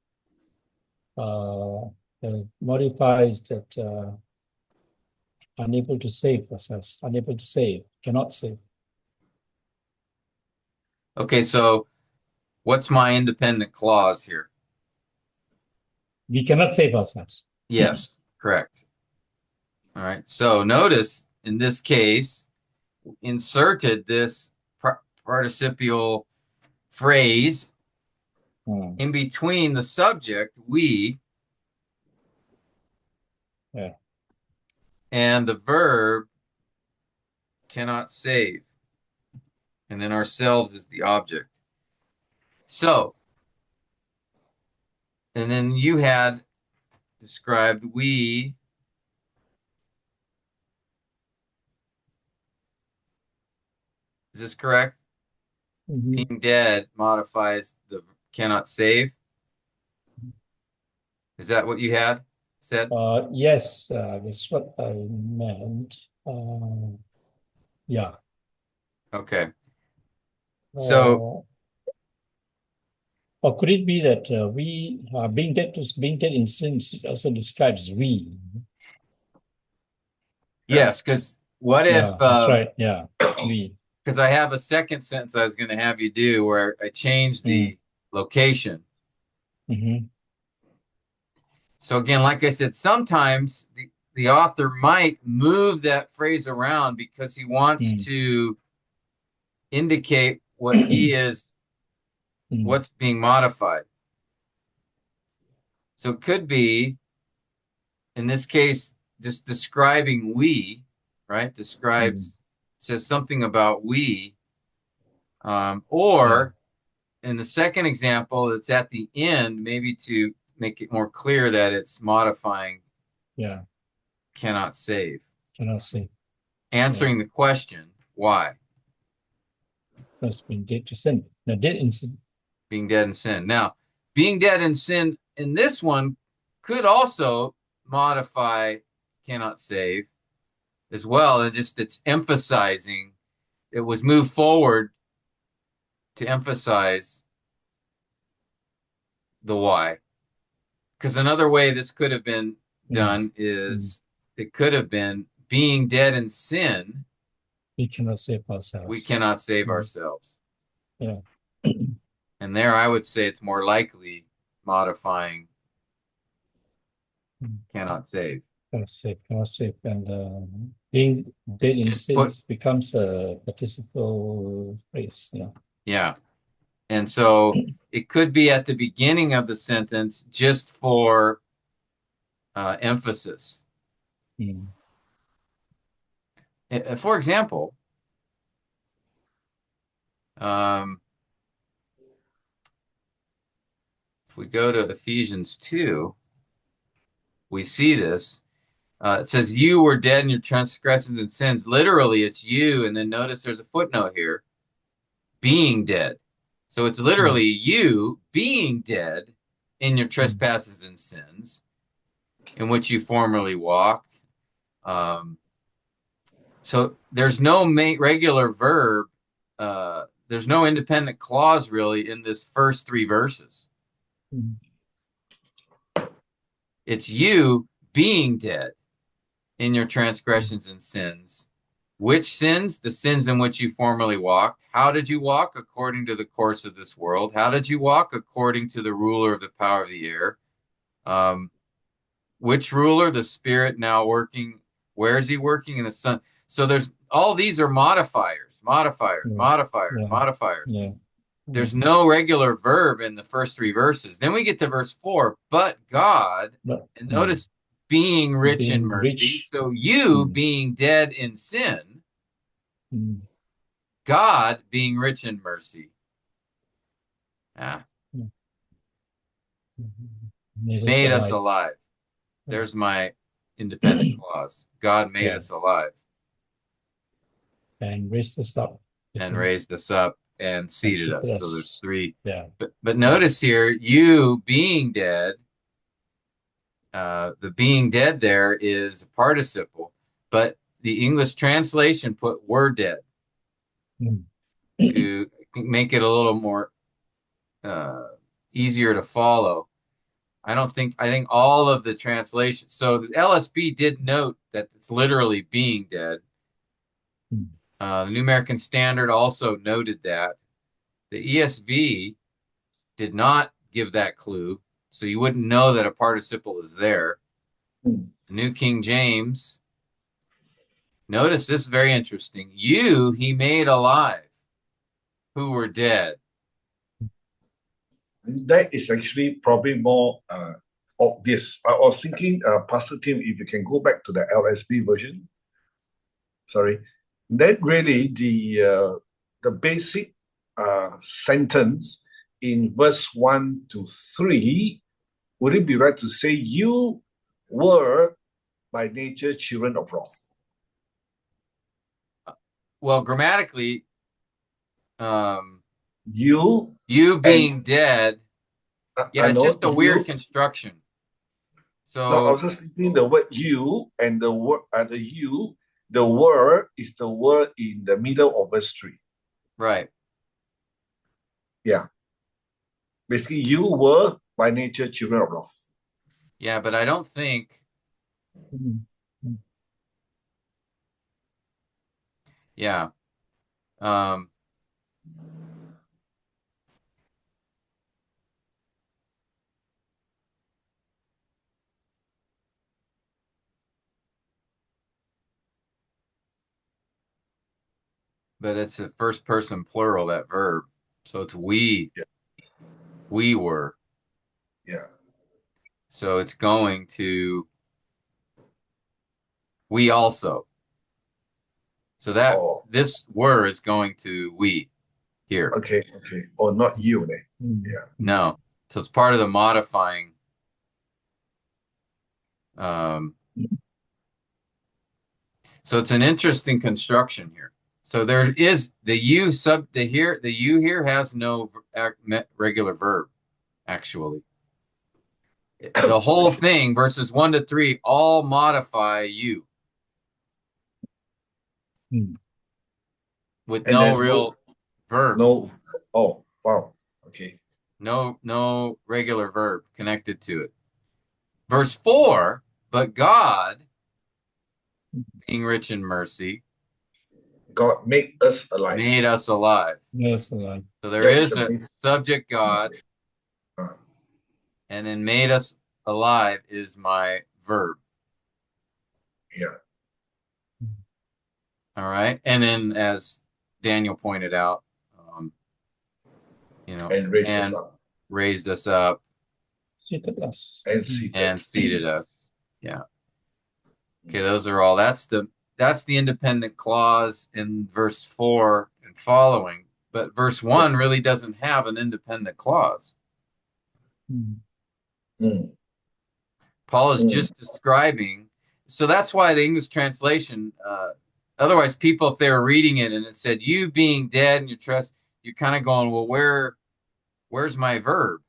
modifies that unable to save ourselves, unable to save, cannot save. Okay, so what's my independent clause here? We cannot save ourselves. Yes, correct. All right, so notice in this case, inserted this participial phrase in between the subject, we, and the verb, cannot save. And then ourselves is the object. So, and then you had described we. Is this correct? Being dead modifies the cannot save. Is that what you had said? Yes, that's what I meant. Yeah. Okay. So, or could it be that we being dead in sins also describes we? Yes, because what if, Yeah, that's right. Yeah, we. because I have a second sentence I was going to have you do where I changed Mm, the location. mhm, So again, like I said, sometimes the author might move that phrase around because he wants mm, to indicate what he is, mm, what's being modified. So it could be, in this case, just describing we, right? mm. Says something about we. Yeah, Or in the second example, it's at the end, maybe to make it more clear that it's modifying yeah, cannot save, cannot say. Yeah, answering the question, why? that's been dead to sin. Now, dead in sin. Being dead in sin. Now, being dead in sin in this one could also modify cannot save as well. And just it's emphasizing, it was moved forward to emphasize the why. Because another way this could have been Mm, done mm. is it could have been being dead in sin, We cannot save we ourselves. cannot save Mm, ourselves. yeah. And there I would say it's more likely modifying Mm. cannot save. Cannot save, and being dead in Just put, sins becomes a participle phrase. Yeah. yeah. And so it could be at the beginning of the sentence just for emphasis. Mm, For example, um, if we go to Ephesians 2, we see this. It says, you were dead in your transgressions and sins. Literally, it's you. And then notice there's a footnote here, being dead. So it's mm, literally you being dead in your mm, trespasses and sins in which you formerly walked. Um, so there's no regular verb. There's no independent clause really in this first three verses. mm, It's you being dead in your mm, transgressions and sins. Which sins? The sins in which you formerly walked. How did you walk? According to the course of this world. How did you walk? According to the ruler of the power of the air. Um, which ruler? The spirit now working. Where is he working? In the Son. So there's all these are modifiers, modifiers, yeah. modifiers, Yeah. modifiers. Yeah. There's Mm. no regular verb in the first three verses. Then we get to verse 4, but God, But and notice being rich in being mercy. rich. So you Mm, being dead in sin, mm, God being rich in mercy. Ah, mm, made us made us alive. alive. Yeah. There's my independent clause. God made Yeah. us alive And raised us up with and him raised us up and and seated seated us. So there's us. three. Yeah. But Yeah. notice here, you being dead, the being dead there is a participle, but the English translation put were dead Mm, to make it a little more uh, easier to follow. I think all of the translations. So the LSB did note that it's literally being dead. mm, The New American Standard also noted that. The ESV did not give that clue, so you wouldn't know that a participle is there. Hmm. The New King James, notice this is very interesting. You he made alive who were dead. That is actually probably more obvious. I was thinking, Pastor Tim, if you can go back to the LSB version, sorry, that really the basic sentence in verse 1 to 3, would it be right to say you were by nature children of wrath? Well, grammatically, um, You you and being dead, yeah, I it's know just a weird you. construction. No, I So was just thinking the word you and the word the you, the word is the word in the middle of verse 3. right. Yeah. Basically, you were by nature children of wrath. Yeah, but I don't think mm, mm. Yeah. Um, but it's a first person plural, that verb. So it's Yeah. we were. Yeah. So it's going to we also. So that Oh, this were is going to we here. okay, okay. Or not you, then. Mm. Yeah. No. So it's part of the modifying. Um, so it's an interesting construction here. So there is the you here has no regular verb actually. The I whole see. thing verses 1 to 3 all modify you Mm. with And no there's no real verb, no. Oh, wow. Okay. no regular verb connected to it. Verse 4, but God, being rich in mercy, God make us alive. made us alive. Yes, right. So there That is is a amazing. subject God, Uh, and then made us alive is my verb. yeah. All right. And then as Daniel pointed out, um, And raise us and up raised us up Seated us. and Mm. seated. and seated us. Yeah. Okay, those are all. That's the independent clause in verse 4 and following. But verse Yes. 1 really doesn't have an independent clause. Mm. Mm, Paul is mm, just describing. So that's why the English translation, otherwise, people, if they were reading it and it said, you being dead in your trust, you're kind of going, well, where's my verb?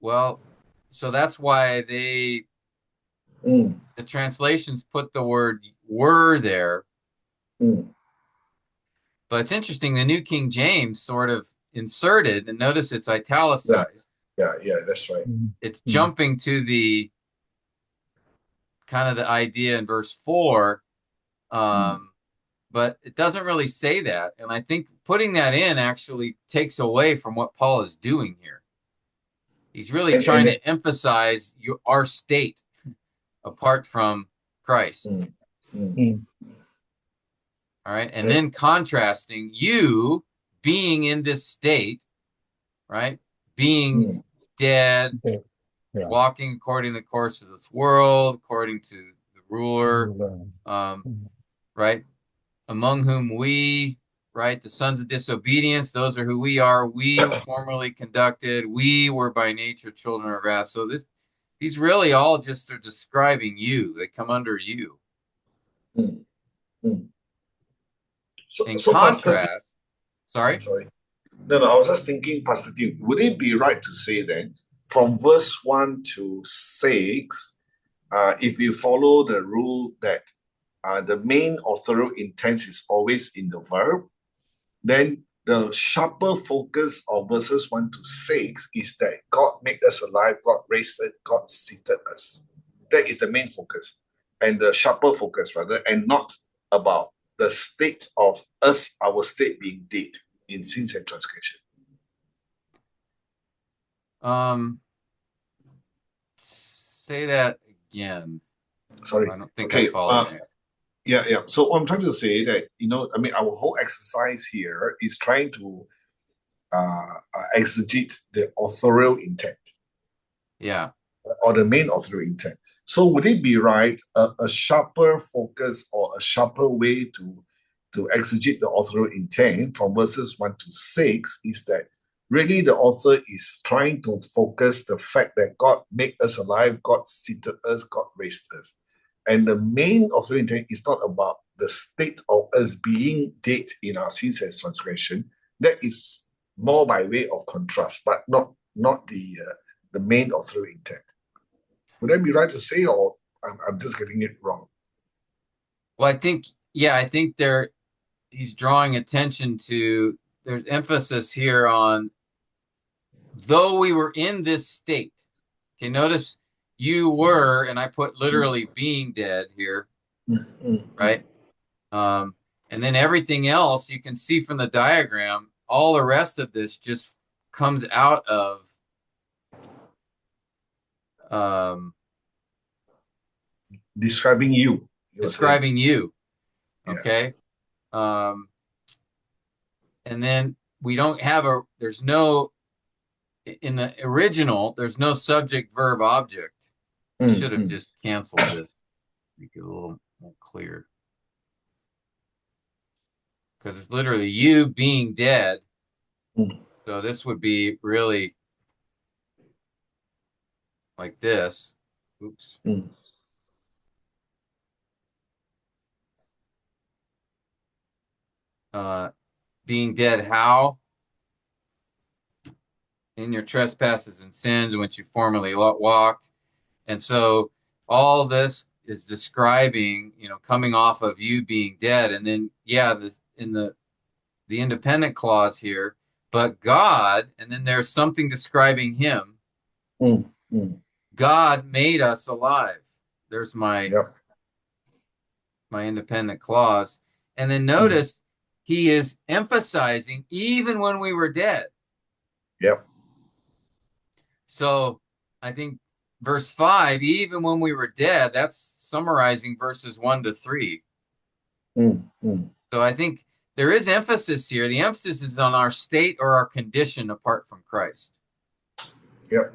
Well, so that's why mm, the translations put the word were there. mm. But it's interesting, the New King James sort of inserted, and notice it's Yeah, italicized. yeah, yeah, that's right. Mm. It's Mm. jumping to the kind of the idea in verse 4, Mm. but it doesn't really say that. And I think putting that in actually takes away from what Paul is doing here. He's really And trying then, to emphasize our state apart from Christ. mm, mm, Mm. All right. And and, then contrasting you being in this state, right? Being mm, dead, Okay. Yeah. walking according to the course of this world, according to the ruler, Mm. um, Mm. right? Among whom we, right, the sons of disobedience, those are who we are. We were formerly conducted. We were by nature children of wrath. So these really all just are describing you. They come under you. mm, mm. So, In so Pastor, contrast, sorry. sorry. No, no, I was just thinking, Pastor Tim, would it be right to say then, from verse 1 to 6, if you follow the rule that the main authorial intent is always in the verb, then the sharper focus of verses 1 to 6 is that God made us alive, God raised us, God seated us. That is the main focus, and the sharper focus, rather, and not about the state of us, our state being dead in sins and transgression. Um, say that again. Sorry. I don't think I Okay. followed you. Yeah, yeah. So what I'm trying to say that, I mean, our whole exercise here is trying to exegete the authorial intent Yeah. or the main authorial intent. So would it be right, a sharper focus or a sharper way to exegete the authorial intent from verses 1 to 6 is that really the author is trying to focus the fact that God made us alive, God seated us, God raised us. And the main authorial intent is not about the state of us being dead in our sins and transgression. That is more by way of contrast, but not the main authorial intent. Would that be right to say, or I'm just getting it wrong? Well, I think he's drawing attention to, there's emphasis here on, though we were in this state. Okay, notice you were, and I put literally being dead here, Mm, mm, mm, right? Um, And then everything else you can see from the diagram, all the rest of this just comes out of um, Describing you. You were saying. describing you. Yeah. Okay. Um, and then we don't have there's no, in the original, there's no subject, verb, object. I should have just canceled this, make it a little more clear. Because it's literally you being dead. Mm. So this would be really like this. Oops. Mm. Being dead, how? In your trespasses and sins in which you formerly walked. And so all this is describing, coming off of you being dead. And then, yeah, this, in the independent clause here, but God, and then there's something describing him. Mm. Mm. God made us alive. There's my Yep. independent clause. And then notice he is emphasizing even when we were dead. Yep. So I think verse 5, even when we were dead, that's summarizing verses 1 to 3. Mm. Mm. So I think there is emphasis here. The emphasis is on our state or our condition apart from Christ. Yep.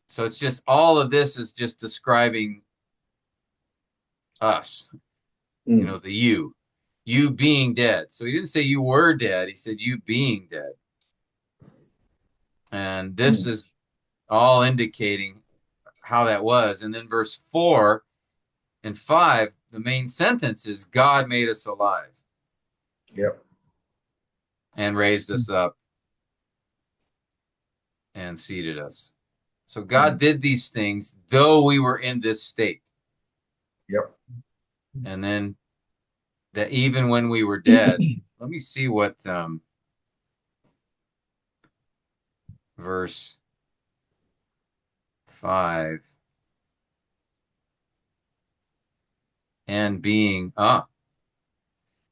So it's just all of this is just describing us, Mm. the you being dead. So he didn't say you were dead. He said you being dead. And this is all indicating how that was. And then verse 4 and 5, the main sentence is God made us alive. Yep. And raised us up and seated us. So God did these things though we were in this state. Yep. And then that even when we were dead, let me see what verse 5 and being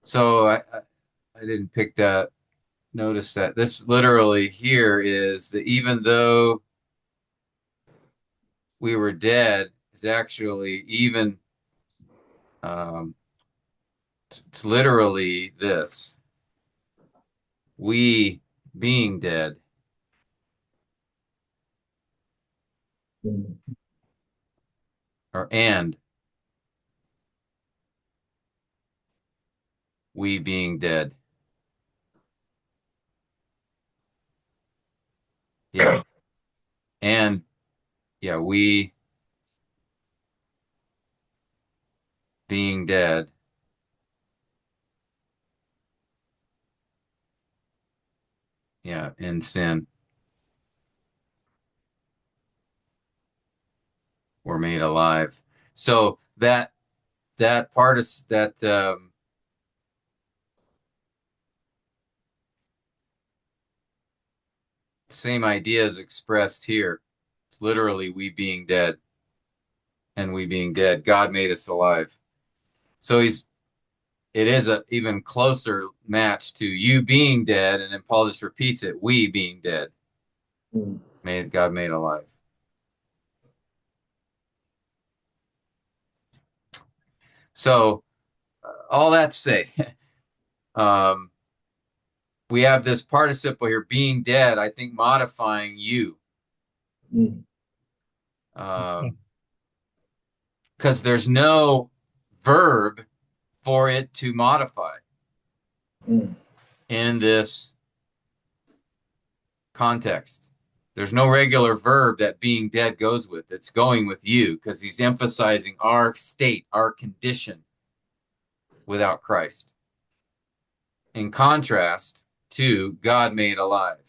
so I didn't pick that, notice that this literally here is that even though we were dead is actually even it's literally this, we being dead, Mm. and we being dead. Yeah. And yeah, we being dead. Yeah, in sin were made alive. So that part is that same idea is expressed here. It's literally we being dead, and we being dead. God made us alive. So it is a even closer match to you being dead, and then Paul just repeats it, we being dead. Mm. God made alive. So all that to say, we have this participle here, being dead, I think modifying you. Mm. Because there's no verb for it to modify Mm. in this context. There's no regular verb that being dead goes with. It's going with you because he's emphasizing our state, our condition without Christ. In contrast to God made alive.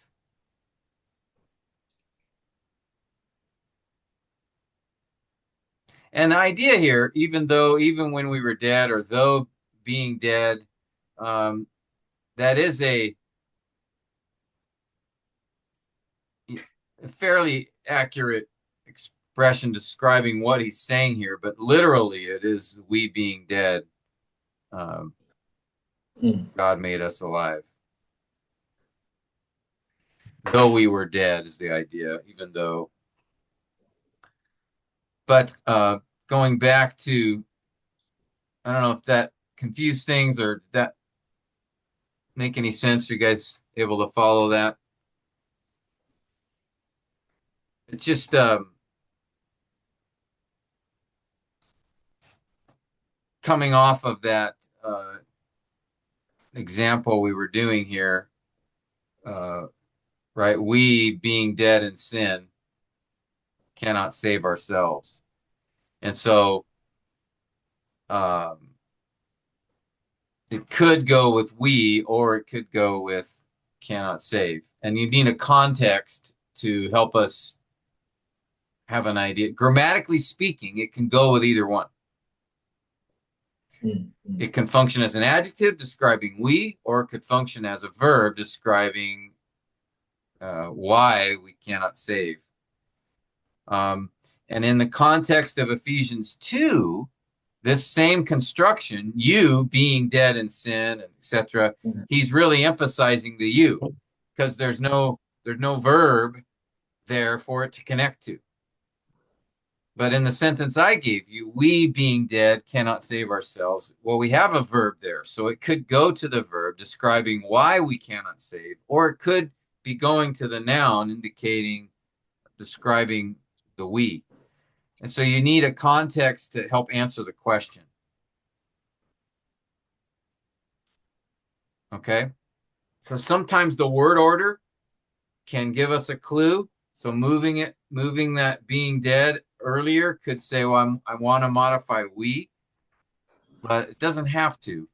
And the idea here, even when we were dead, or though being dead, that is a fairly accurate expression describing what he's saying here, but literally it is we being dead. Mm. God made us alive. Though we were dead is the idea, even though. But going back to, I don't know if that confused things or did that make any sense. Are you guys able to follow that? It's just coming off of that example we were doing here, right? We, being dead in sin, cannot save ourselves. And so um, it could go with we, or it could go with cannot save. And you need a context to help us have an idea. Grammatically speaking, it can go with either one. Mm. Mm. It can function as an adjective describing we, or it could function as a verb describing why we cannot save. Um, and in the context of Ephesians 2, this same construction, you being dead in sin, etc., Mm. he's really emphasizing the you because there's no verb there for it to connect to. But in the sentence I gave you, we being dead cannot save ourselves. Well, we have a verb there. So it could go to the verb describing why we cannot save, or it could be going to the noun indicating, describing the we. And so you need a context to help answer the question. Okay. So sometimes the word order can give us a clue. So moving that being dead earlier could say, well, I want to modify we, but it doesn't have to.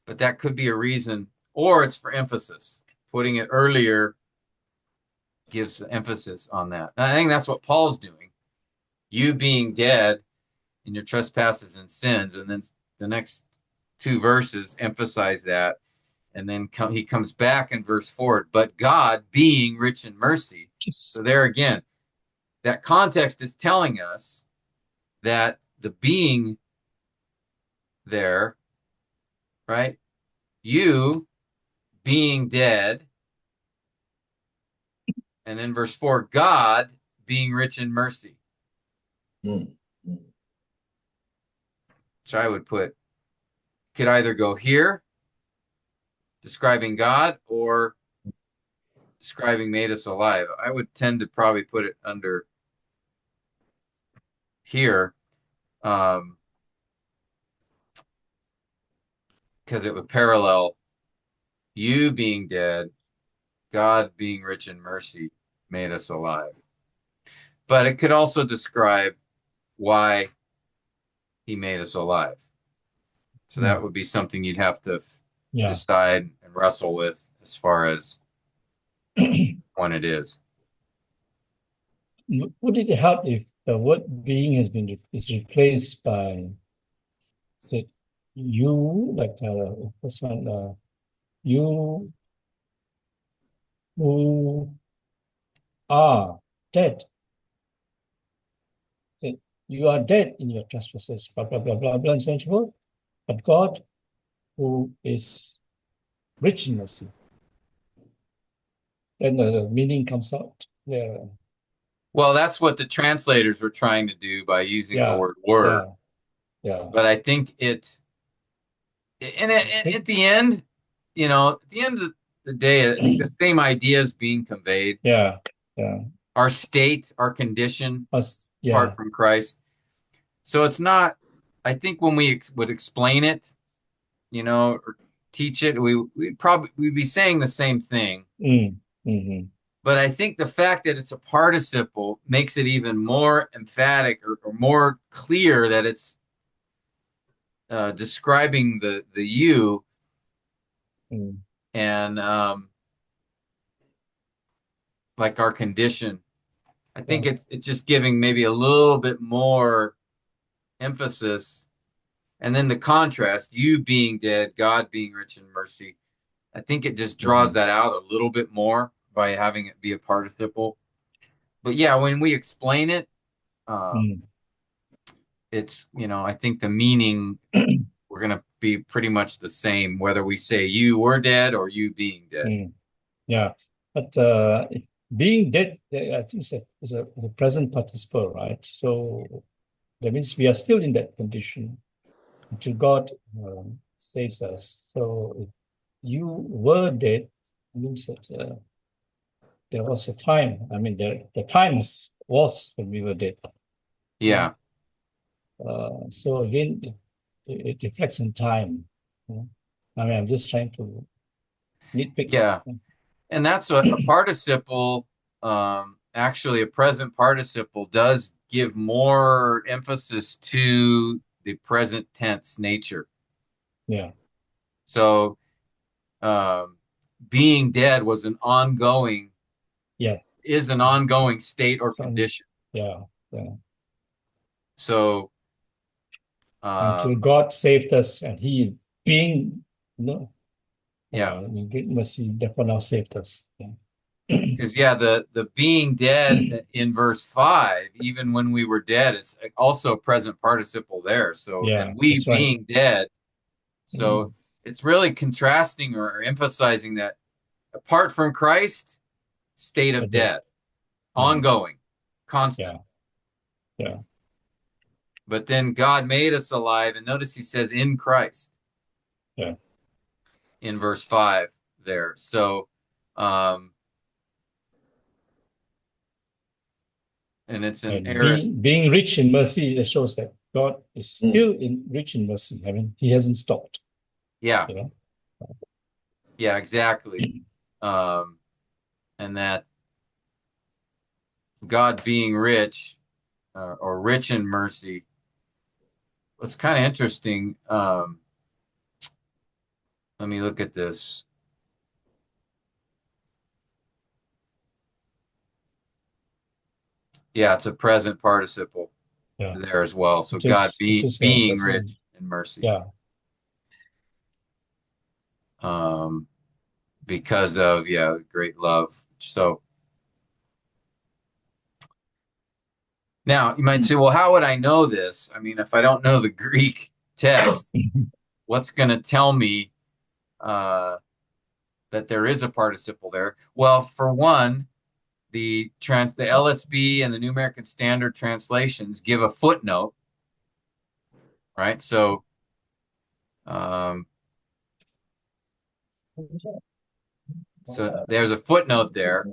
But that could be a reason, or it's for emphasis. Putting it earlier gives emphasis on that. And I think that's what Paul's doing. You being dead in your trespasses and sins, and then the next two verses emphasize that. And then he comes back in verse 4, but God being rich in mercy. So there again, that context is telling us that the being there, right? You being dead. And then verse 4, God being rich in mercy. Mm. Mm. Which I would put, could either go here, describing God, or describing made us alive. I would tend to probably put it under here, because it would parallel you being dead, God being rich in mercy made us alive. But it could also describe why he made us alive. So that would be something you'd have to Yeah. decide and wrestle with as far as when it is. Would it help if the word being is replaced by, say, you, like first one, you who are dead. You are dead in your trespasses, blah, blah, blah, blah, blah, and so forth. But God, who is rich in mercy, then the meaning comes out there. Well, that's what the translators were trying to do by using the Yeah, word word. yeah. But I think at the end, at the end of the day, I think the same idea is being conveyed. Yeah. Our state, our condition, Yeah. apart from Christ. So it's not, I think when we would explain it, or teach it, we'd be saying the same thing. Mm-hmm. But I think the fact that it's a participle makes it even more emphatic or more clear that it's describing the you and like our condition. I think it's just giving maybe a little bit more emphasis. And then the contrast, you being dead, God being rich in mercy. I think it just draws that out a little bit more by having it be a participle. But yeah, when we explain it, it's, I think the meaning, we're going to be pretty much the same, whether we say you were dead or you being dead. Yeah, but being dead, I think is a present participle, right? So that means we are still in that condition until God saves us. So if you were dead, means that there was a time. I mean, the times was when we were dead. Yeah. So again, it reflects in time. I mean, I'm just trying to nitpick. Yeah. And that's a participle. Actually, a present participle does give more emphasis to the present tense nature. Yeah. So, being dead was an ongoing, Yeah. is an ongoing state or condition. Yeah. Yeah. So, Until God saved us, and He being, yeah, in great mercy, therefore now saved us. Yeah. because the being dead in verse 5, even when we were dead, it's also a present participle there. So, Yeah, and we that's right. being dead. So it's really contrasting or emphasizing that apart from Christ, state of Okay. death, ongoing, constant. Yeah. Yeah. But then God made us alive, and notice he says in Christ. Yeah. In verse 5 there. So, and it's an And aorist. being rich in mercy, it shows that God is still rich in mercy. I mean, He hasn't stopped. Yeah. You know? Yeah, exactly. And that God being rich or rich in mercy. It's kind of interesting. Let me look at this. Yeah, it's a present participle there as well. So God being rich in mercy. Yeah. Because of great love. So now you might say, well, how would I know this? I mean, if I don't know the Greek text, what's going to tell me that there is a participle there? Well, for one, the LSB and the New American Standard translations give a footnote, right? So there's a footnote there.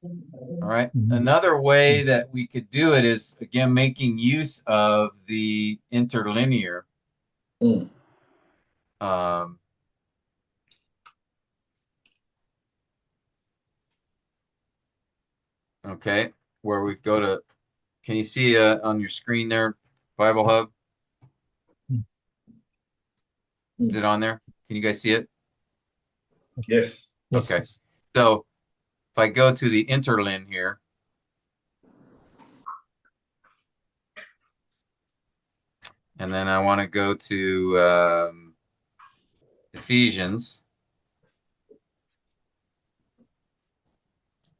All right. Another way that we could do it is again making use of the interlinear. Okay, where we go to, can you see on your screen there, Bible Hub? Is it on there? Can you guys see it? Yes. Okay. So if I go to the interlin here, and then I want to go to Ephesians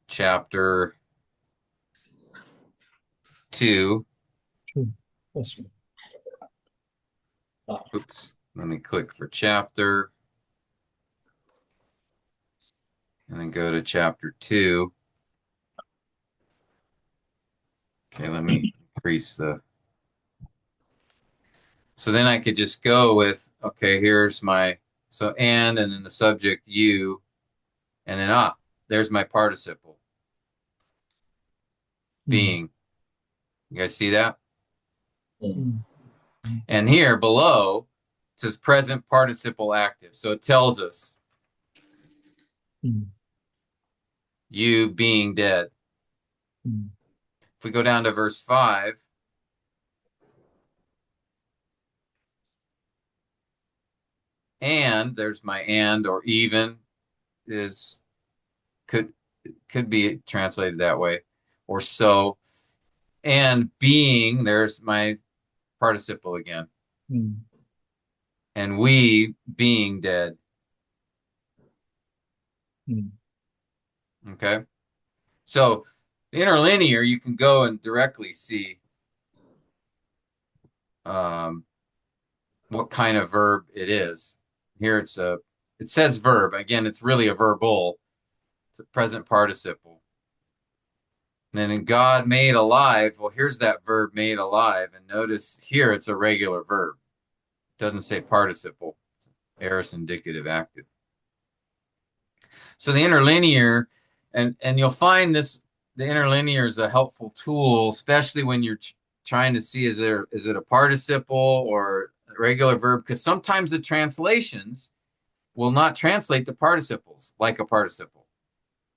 chapter 2. Oops. Let me click for chapter. And then go to chapter 2. Okay, let me increase the. So then I could just go with, okay, here's my, and then the subject you, and then there's my participle. Being. You guys see that? And here below it says present participle active. So it tells us you being dead. If we go down to verse 5, and there's my and or even is could be translated that way, or so. And being, there's my participle again. And we being dead. Okay. So the interlinear, you can go and directly see what kind of verb it is. Here it says verb. Again, it's really a verbal. It's a present participle. And then in God made alive, well, here's that verb made alive. And notice here it's a regular verb. It doesn't say participle. Aorist indicative active. So the interlinear, and you'll find this, the interlinear is a helpful tool, especially when you're trying to see is it a participle or a regular verb, because sometimes the translations will not translate the participles like a participle,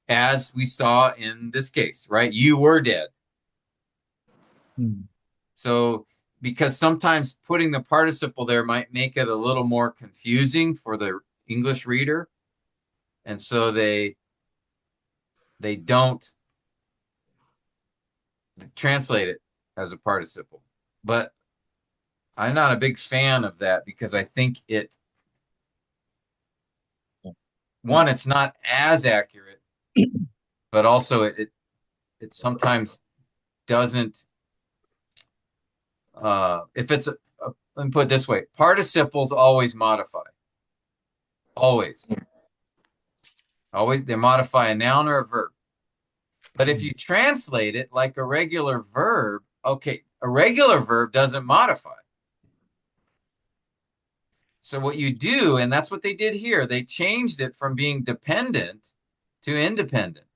as we saw in this case, right? You were dead. So because sometimes putting the participle there might make it a little more confusing for the English reader, and so they don't translate it as a participle. But I'm not a big fan of that because I think it's not as accurate, but also it sometimes doesn't. If it's let me put it this way: participles always modify. Always they modify a noun or a verb. But if you translate it like a regular verb, okay, a regular verb doesn't modify. So what you do, and that's what they did here, they changed it from being dependent to independent.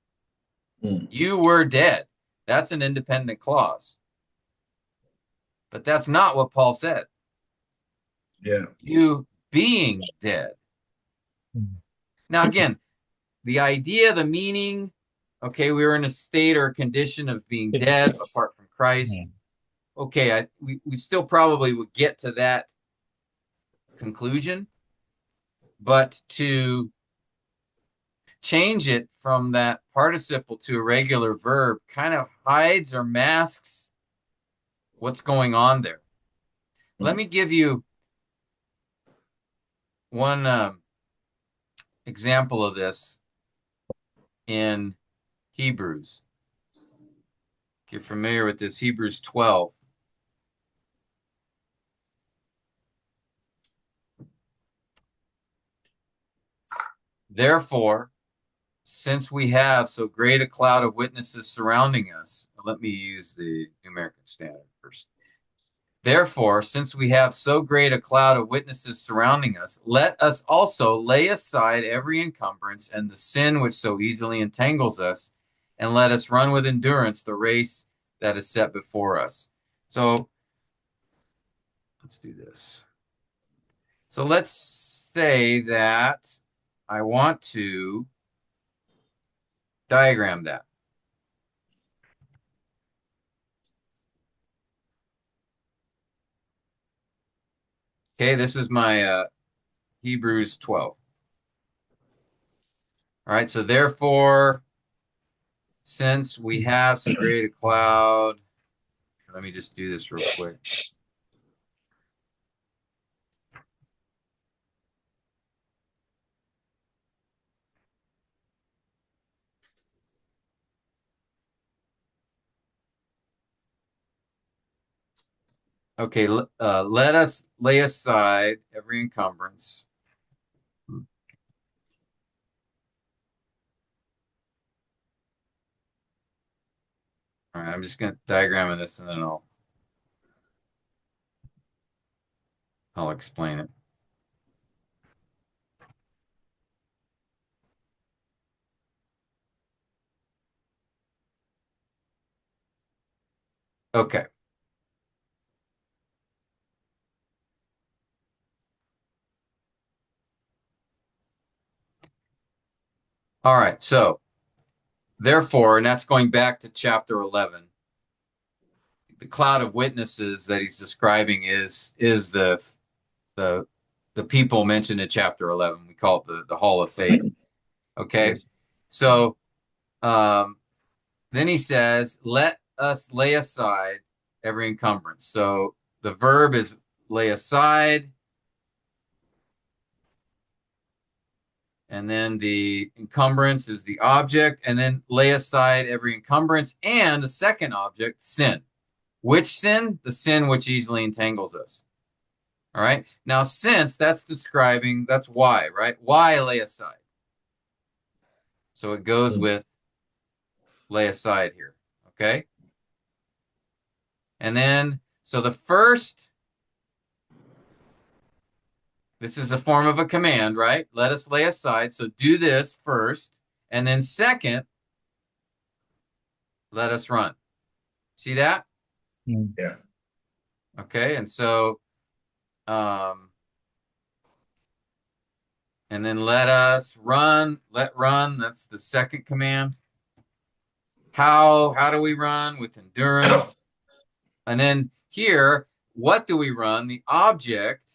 You were dead. That's an independent clause. But that's not what Paul said. Yeah. You being dead. Now, again, the idea, the meaning, okay, we were in a state or a condition of being dead apart from Christ. Okay, we still probably would get to that conclusion, but to change it from that participle to a regular verb kind of hides or masks what's going on there. Let me give you one example of this in Hebrews. If you're familiar with this, Hebrews 12. Therefore, since we have so great a cloud of witnesses surrounding us, let me use the New American Standard first. Therefore, since we have so great a cloud of witnesses surrounding us, let us also lay aside every encumbrance and the sin which so easily entangles us, and let us run with endurance the race that is set before us. So let's do this. So let's say that I want to diagram that. Okay, this is my Hebrews 12. All right, so therefore, since we have so great a cloud, let me just do this real quick. Okay, let us lay aside every encumbrance. All right, I'm just going to diagram this and then I'll explain it. Okay. All right, so therefore, and that's going back to chapter 11, the cloud of witnesses that he's describing is the people mentioned in chapter 11. We call it the hall of faith. Okay. Yes. So then he says, let us lay aside every encumbrance. So the verb is lay aside. And then the encumbrance is the object. And then lay aside every encumbrance and the second object, sin. Which sin? The sin which easily entangles us. All right. Now, since that's describing, that's why, right? Why lay aside? So it goes with lay aside here. Okay. And then, so the first, this is a form of a command, right? Let us lay aside. So do this first. And then second, let us run. See that? Mm. Yeah. Okay. And so, and then let us run, let run. That's the second command. How do we run? With endurance. And then here, what do we run? The object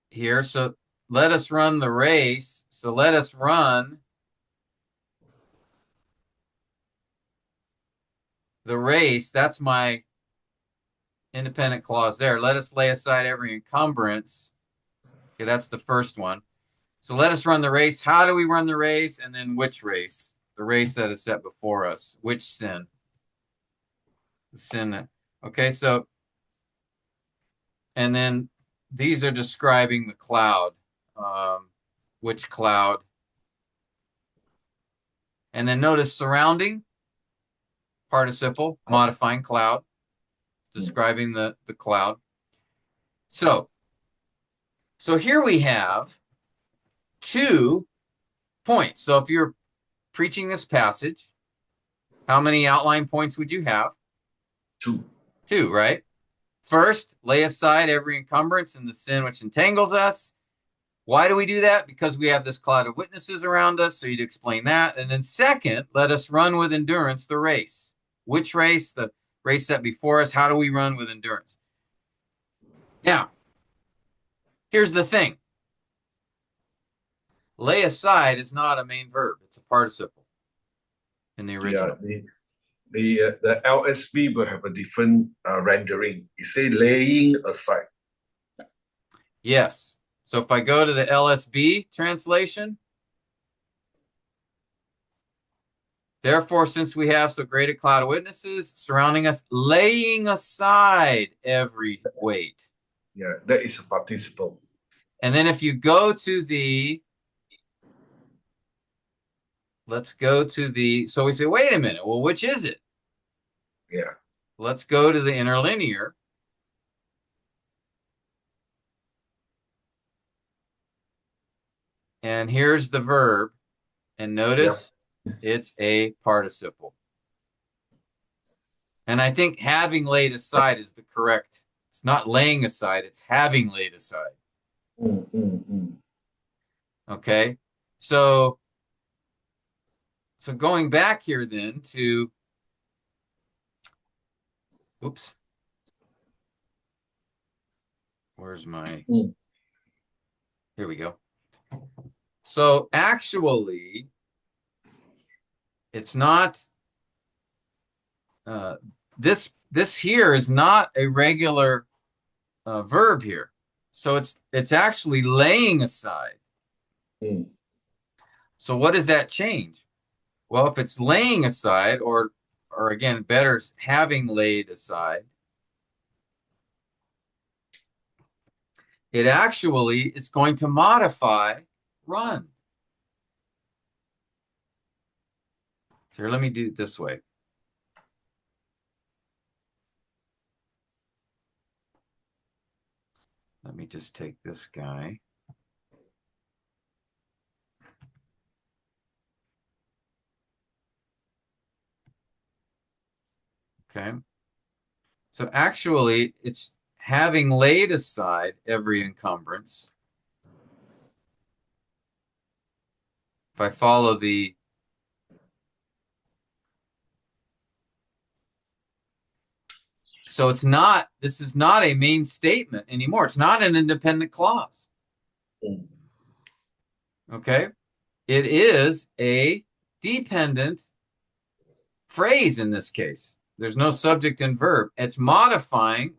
here. So let us run the race. So let us run the race. That's my independent clause there. Let us lay aside every encumbrance. Okay, that's the first one. So let us run the race. How do we run the race? And then which race? The race that is set before us. Which sin? The sin that. Okay, so, and then these are describing the cloud. Which cloud? And then notice surrounding, participle, modifying cloud, describing the cloud. So here we have 2 points. So if you're preaching this passage, how many outline points would you have? 2. 2, right? First, lay aside every encumbrance and the sin which entangles us. Why do we do that? Because we have this cloud of witnesses around us. So you'd explain that. And then second, let us run with endurance the race. Which race? The race set before us. How do we run with endurance? Now, here's the thing. Lay aside is not a main verb. It's a participle in the original. Yeah, the LSB will have a different rendering. It say laying aside. Yes. So if I go to the LSB translation, therefore, since we have so great a cloud of witnesses surrounding us, laying aside every weight. Yeah, that is a participle. And then if you go to the, let's go to the, so we say, wait a minute, well, which is it? Yeah. Let's go to the interlinear. And here's the verb. And notice it's a participle. And I think having laid aside is the correct. It's not laying aside, it's having laid aside. Okay. So going back here then to, oops. Where's my, here we go. So actually, it's not, this here is not a regular verb here. So it's actually laying aside. So what does that change? Well, if it's laying aside, or again, better, having laid aside, it actually is going to modify run. So here, let me do it this way. Let me just take this guy. Okay. So actually, it's having laid aside every encumbrance. If I follow the, so it's not, this is not a main statement anymore. It's not an independent clause. Okay. It is a dependent phrase in this case. There's no subject and verb. It's modifying,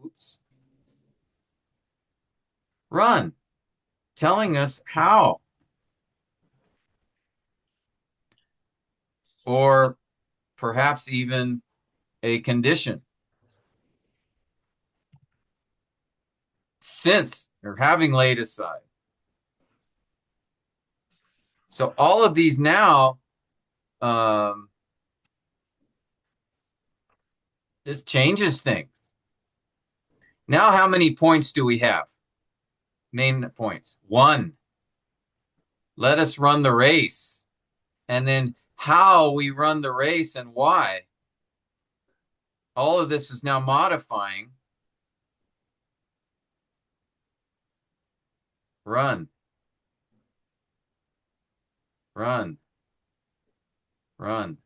run, telling us how. Or perhaps even a condition. since or having laid aside. So all of these now, this changes things. Now, how many points do we have? Main points. 1. Let us run the race. And then how we run the race and why. All of this is now modifying. Run. Run. Run.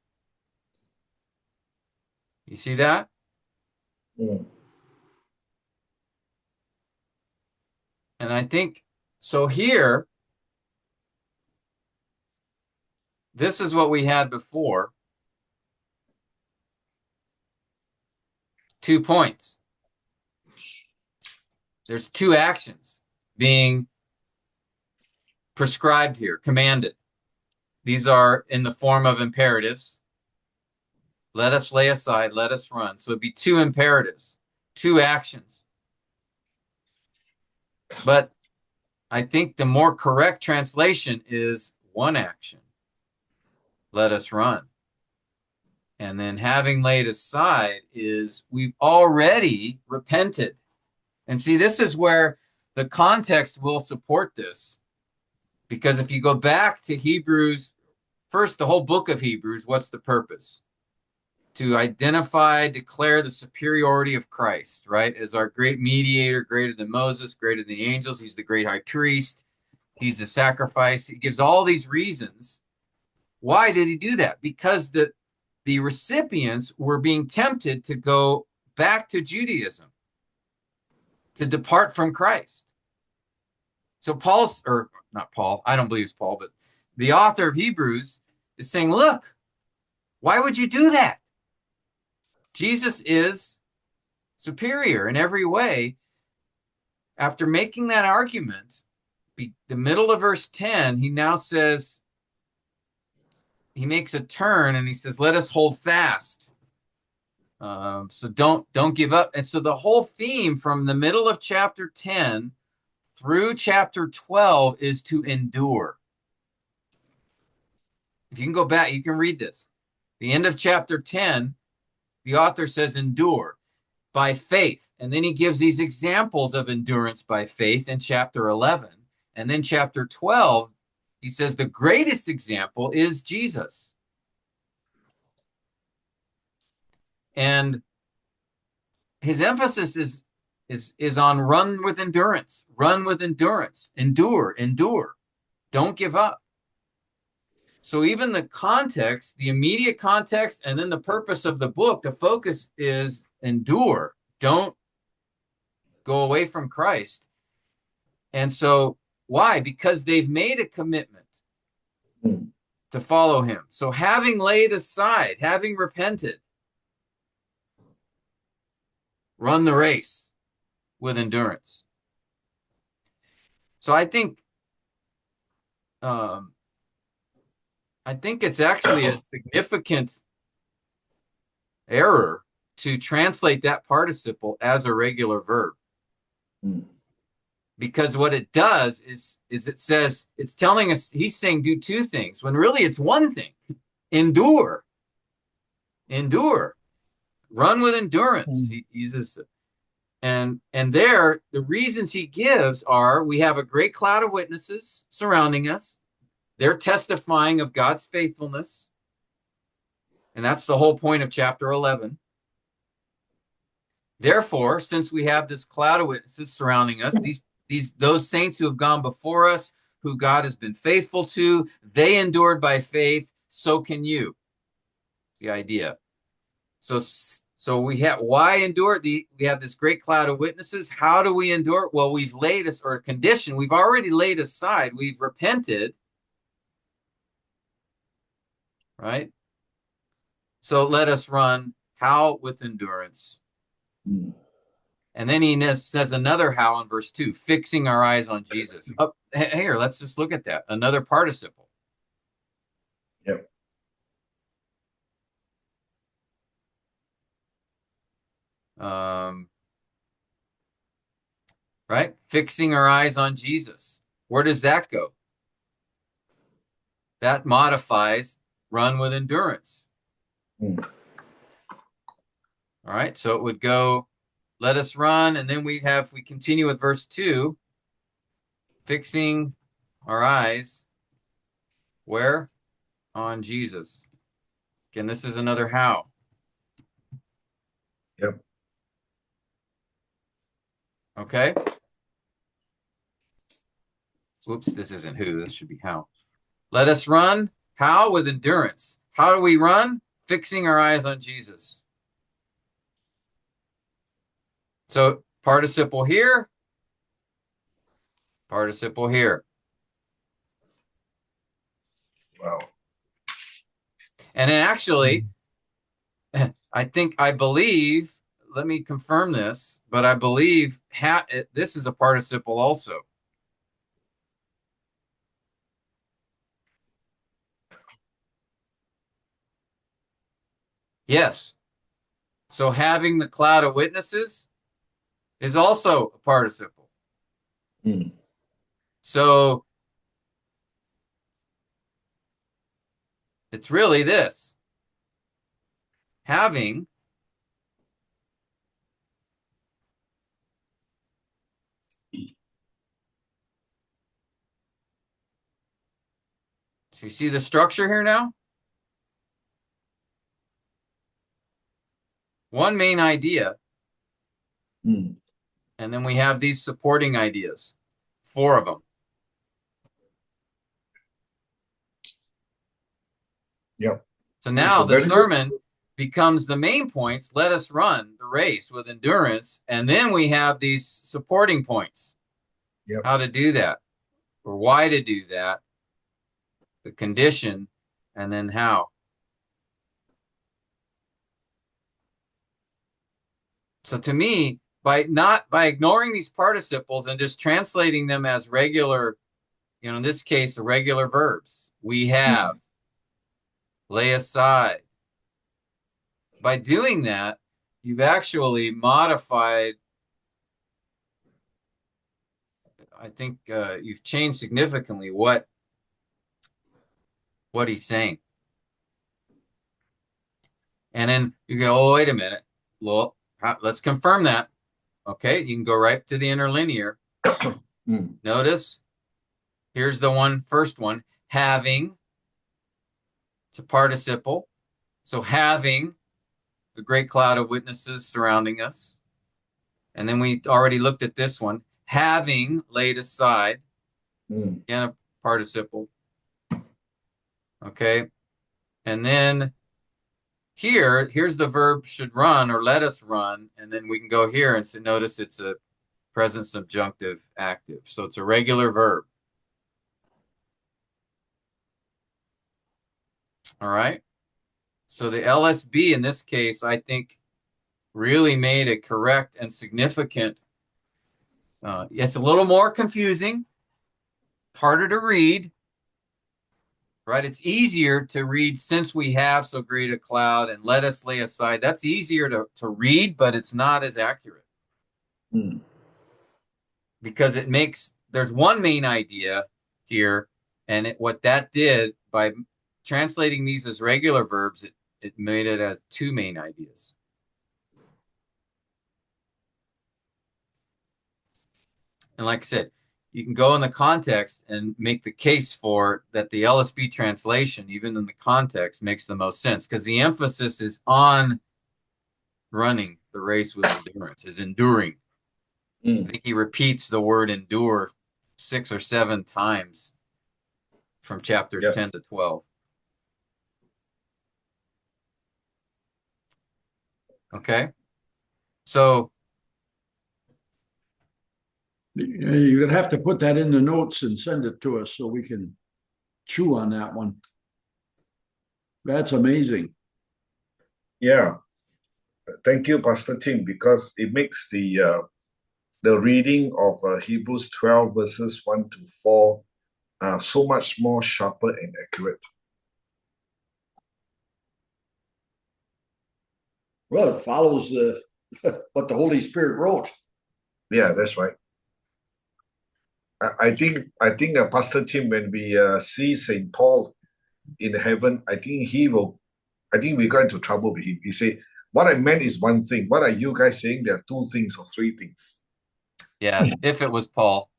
You see that? Mm. And I think, so here, this is what we had before. 2 points. There's 2 actions being prescribed here, commanded. These are in the form of imperatives. Let us lay aside, let us run. So it'd be 2 imperatives, 2 actions. But I think the more correct translation is 1 action. Let us run. And then having laid aside is we've already repented. And see, this is where the context will support this. Because if you go back to Hebrews, first, the whole book of Hebrews, what's the purpose? To identify, declare the superiority of Christ, right? As our great mediator, greater than Moses, greater than the angels. He's the great high priest. He's the sacrifice. He gives all these reasons. Why did he do that? Because the recipients were being tempted to go back to Judaism, to depart from Christ. So Paul's, or not Paul, I don't believe it's Paul, but the author of Hebrews is saying, look, why would you do that? Jesus is superior in every way. After making that argument, the middle of verse 10, he now says, he makes a turn and he says, let us hold fast. So don't give up. And so the whole theme from the middle of chapter 10 through chapter 12 is to endure. If you can go back, you can read this. The end of chapter 10, the author says endure by faith. And then he gives these examples of endurance by faith in chapter 11. And then chapter 12, he says the greatest example is Jesus. And his emphasis is on run with endurance, endure, don't give up. So even the context, the immediate context, and then the purpose of the book, the focus is endure, don't go away from Christ. And so why? Because they've made a commitment to follow him. So having laid aside, having repented, run the race with endurance. So I think it's actually a significant error to translate that participle as a regular verb. Because what it does is it says, it's telling us, he's saying do 2 things, when really it's 1 thing. Endure. Run with endurance. He uses it. And there, the reasons he gives are, we have a great cloud of witnesses surrounding us. They're testifying of God's faithfulness. And that's the whole point of chapter 11. Therefore, since we have this cloud of witnesses surrounding us, those saints who have gone before us, who God has been faithful to, they endured by faith, so can you. It's the idea. So we have, why endure? We have this great cloud of witnesses. How do we endure? Well, we've laid us, or condition, we've already laid aside, we've repented, right? So let us run. How? With endurance. And then he says another how in verse 2, fixing our eyes on Jesus. Oh, here, let's just look at that. Another participle. Yep. right? Fixing our eyes on Jesus. Where does that go? That modifies run with endurance. Mm. All right, so it would go, let us run, and then we continue with verse 2, fixing our eyes where? On Jesus. Again, this is another how. Yep. Okay. Oops, this isn't who, this should be how. Let us run, how? With endurance. How do we run? Fixing our eyes on Jesus. So participle here, participle here. Wow. And then actually, I believe, let me confirm this, but I believe this is a participle also. Yes. So having the cloud of witnesses is also a participle. Mm. So it's really this. Having so you see the structure here now? One main idea, Mm. and then we have these supporting ideas, 4 of them. Yep. So It's now a the very good. sermon becomes the main points. Let us run the race with endurance. And then we have these supporting points. Yep. How to do that, or why to do that, the condition, and then how. So to me, by ignoring these participles and just translating them as regular, in this case, regular verbs, we have, lay aside. By doing that, you've actually modified, I think you've changed significantly what he's saying. And then you go, oh, wait a minute. Well, let's confirm that. Okay, you can go right to the interlinear. Mm. Notice, here's the first one, having. It's a participle. So having a great cloud of witnesses surrounding us. And then we already looked at this one, having laid aside. Mm. Again, a participle. Okay. And then here's the verb should run or let us run. And then we can go here and notice it's a present subjunctive active. So it's a regular verb. All right. So the LSB in this case, I think, really made a correct and significant. It's a little more confusing, harder to read, right? It's easier to read since we have so great a cloud and let us lay aside. That's easier to read, but it's not as accurate Mm. because there's one main idea here. And what that did by translating these as regular verbs, it made it as 2 main ideas. And like I said, you can go in the context and make the case for that the LSB translation, even in the context, makes the most sense because the emphasis is on running the race with endurance, is enduring. I think he repeats the word endure 6 or 7 times from chapters Yep. 10 to 12. Okay. So You're gonna have to put that in the notes and send it to us so we can chew on that one. That's amazing. Yeah. Thank you, Pastor Tim, because it makes the reading of Hebrews 12 verses 1 to 4 so much more sharper and accurate. Well, it follows what the Holy Spirit wrote. Yeah, that's right. I think Pastor Tim, when we see Saint Paul in heaven, I think we got into trouble with him. He said, "What I meant is one thing. What are you guys saying? There are two things or three things." Yeah, if it was Paul.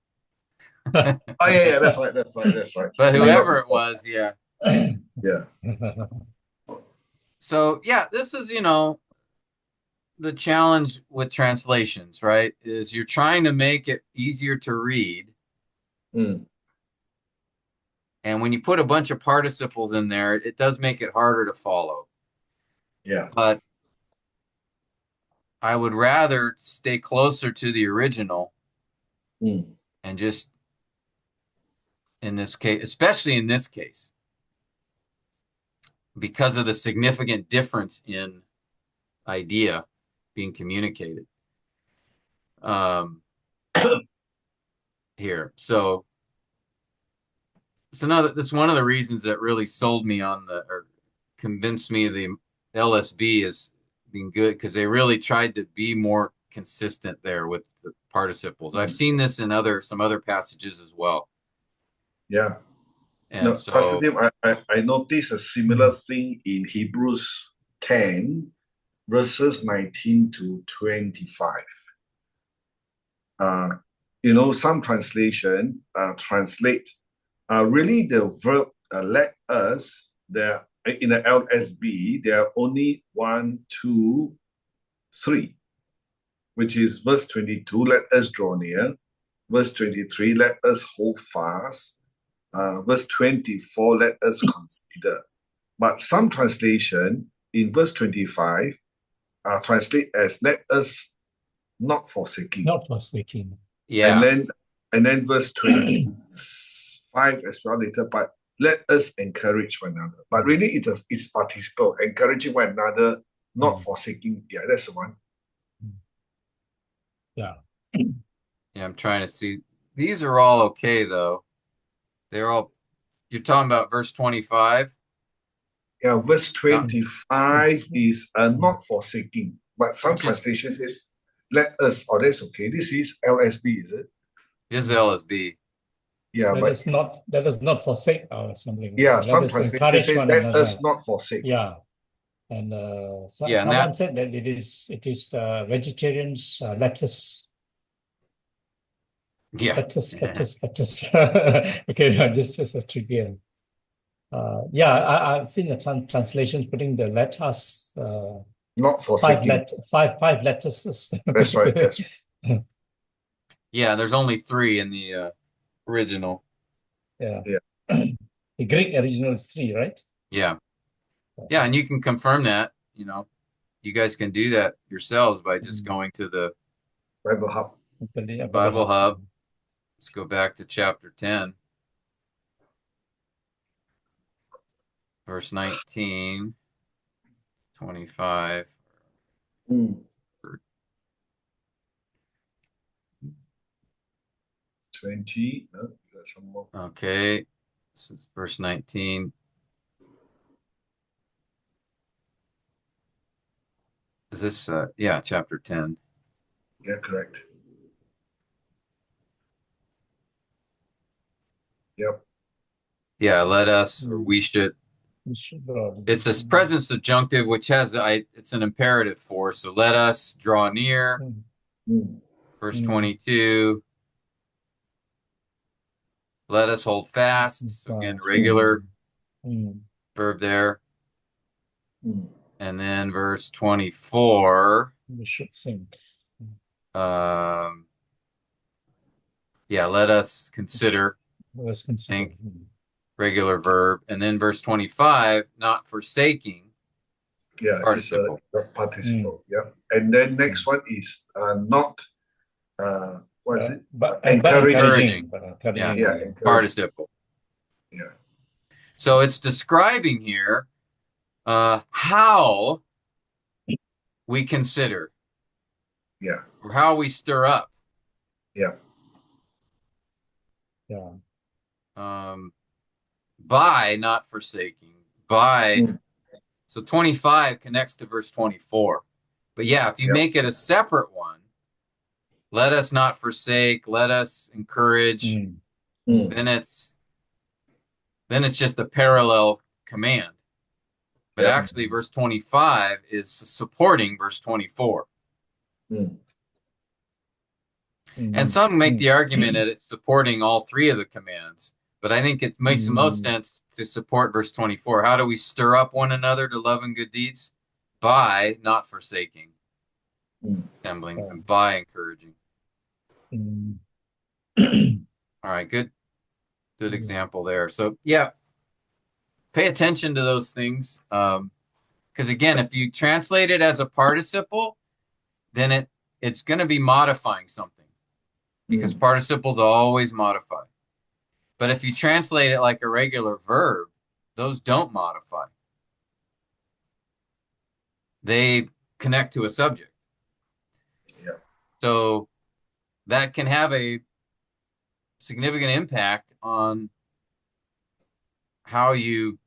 Oh yeah, that's right. But It may not whoever be it Paul. was, yeah. Yeah, So yeah, this is, the challenge with translations, right? Is you're trying to make it easier to read. mm, And when you put a bunch of participles in there, it does make it harder to follow. yeah, But I would rather stay closer to the original mm, and just in this case, especially in this case, because of the significant difference in idea being communicated here. So that's one of the reasons that really sold me on or convinced me the LSB is being good, because they really tried to be more consistent there with the participles. I've seen this in some other passages as well. yeah. And No, Pastor so, Tim, I noticed a similar thing in Hebrews 10, verses 19 to 25. Uh, some translation translate really the verb let us, there in the LSB, there are only 1, 2, 3, which is verse 22, let us draw near. Verse 23, let us hold fast. Verse 24, let us consider. But some translation in verse 25 translate as let us not forsaking. Not forsaking. yeah, And then verse 25 as well later, but let us encourage one another. But really it's participle, encouraging one another, not forsaking. Yeah, that's the one. Yeah. yeah, I'm trying to see. These are all okay though. You're talking about verse 25? Yeah, verse Not, 25 is not forsaking, but some which is translations says let us, oh, that's okay. This is LSB, is it? his LSB. Yeah, but Let us not forsake or something. yeah, Let some us translations encourage say one let us another. not forsake. Yeah. And Yeah, and someone said that it is vegetarians lettuce. yeah. Lettuce. Okay, no, just a trivia. I've seen the translations putting the lettuce Not forsaking. five lettuces. That's right. That's Yeah, there's only 3 in the original. Yeah. Yeah. The Greek original is 3, right? Yeah. Yeah, and you can confirm that, you guys can do that yourselves by just going to the Bible Hub. Bible Hub. Let's go back to chapter 10, verse 19, 25. Mm. 20. No, you got some more. Okay, this is verse 19. Is this, yeah, chapter 10. Yeah, correct. Yep. Yeah, let us, or we should. It's a present subjunctive, which it's an imperative force. So let us draw near. Mm. Verse 22. Let us hold fast. So again, regular verb there. Mm. And then verse 24. We should think. Yeah, let us consider. Let's consider. Think, regular verb. And then verse 25, not forsaking. Yeah, Participle. it's a participle. Yeah. And then next one is not what is it? But Encouraging. Yeah. Yeah, encouraging. participle. Yeah. So it's describing here how we consider. Yeah. Or how we stir up. Yeah. Yeah. By not forsaking. By. Mm. So 25 connects to verse 24. But yeah, if you Yep. make it a separate one, let us not forsake, let us encourage, then it's just a parallel command. But Yep. actually, verse 25 is supporting verse 24. And some make the argument that it's supporting all three of the commands. But I think it makes the most sense to support verse 24. How do we stir up one another to love and good deeds? By not forsaking, assembling, and by encouraging. All right, good example there. So yeah, pay attention to those things. Because again, if you translate it as a participle, then it's going to be modifying something. Because participles always modify. But if you translate it like a regular verb, those don't modify. They connect to a subject. Yeah. So that can have a significant impact on how you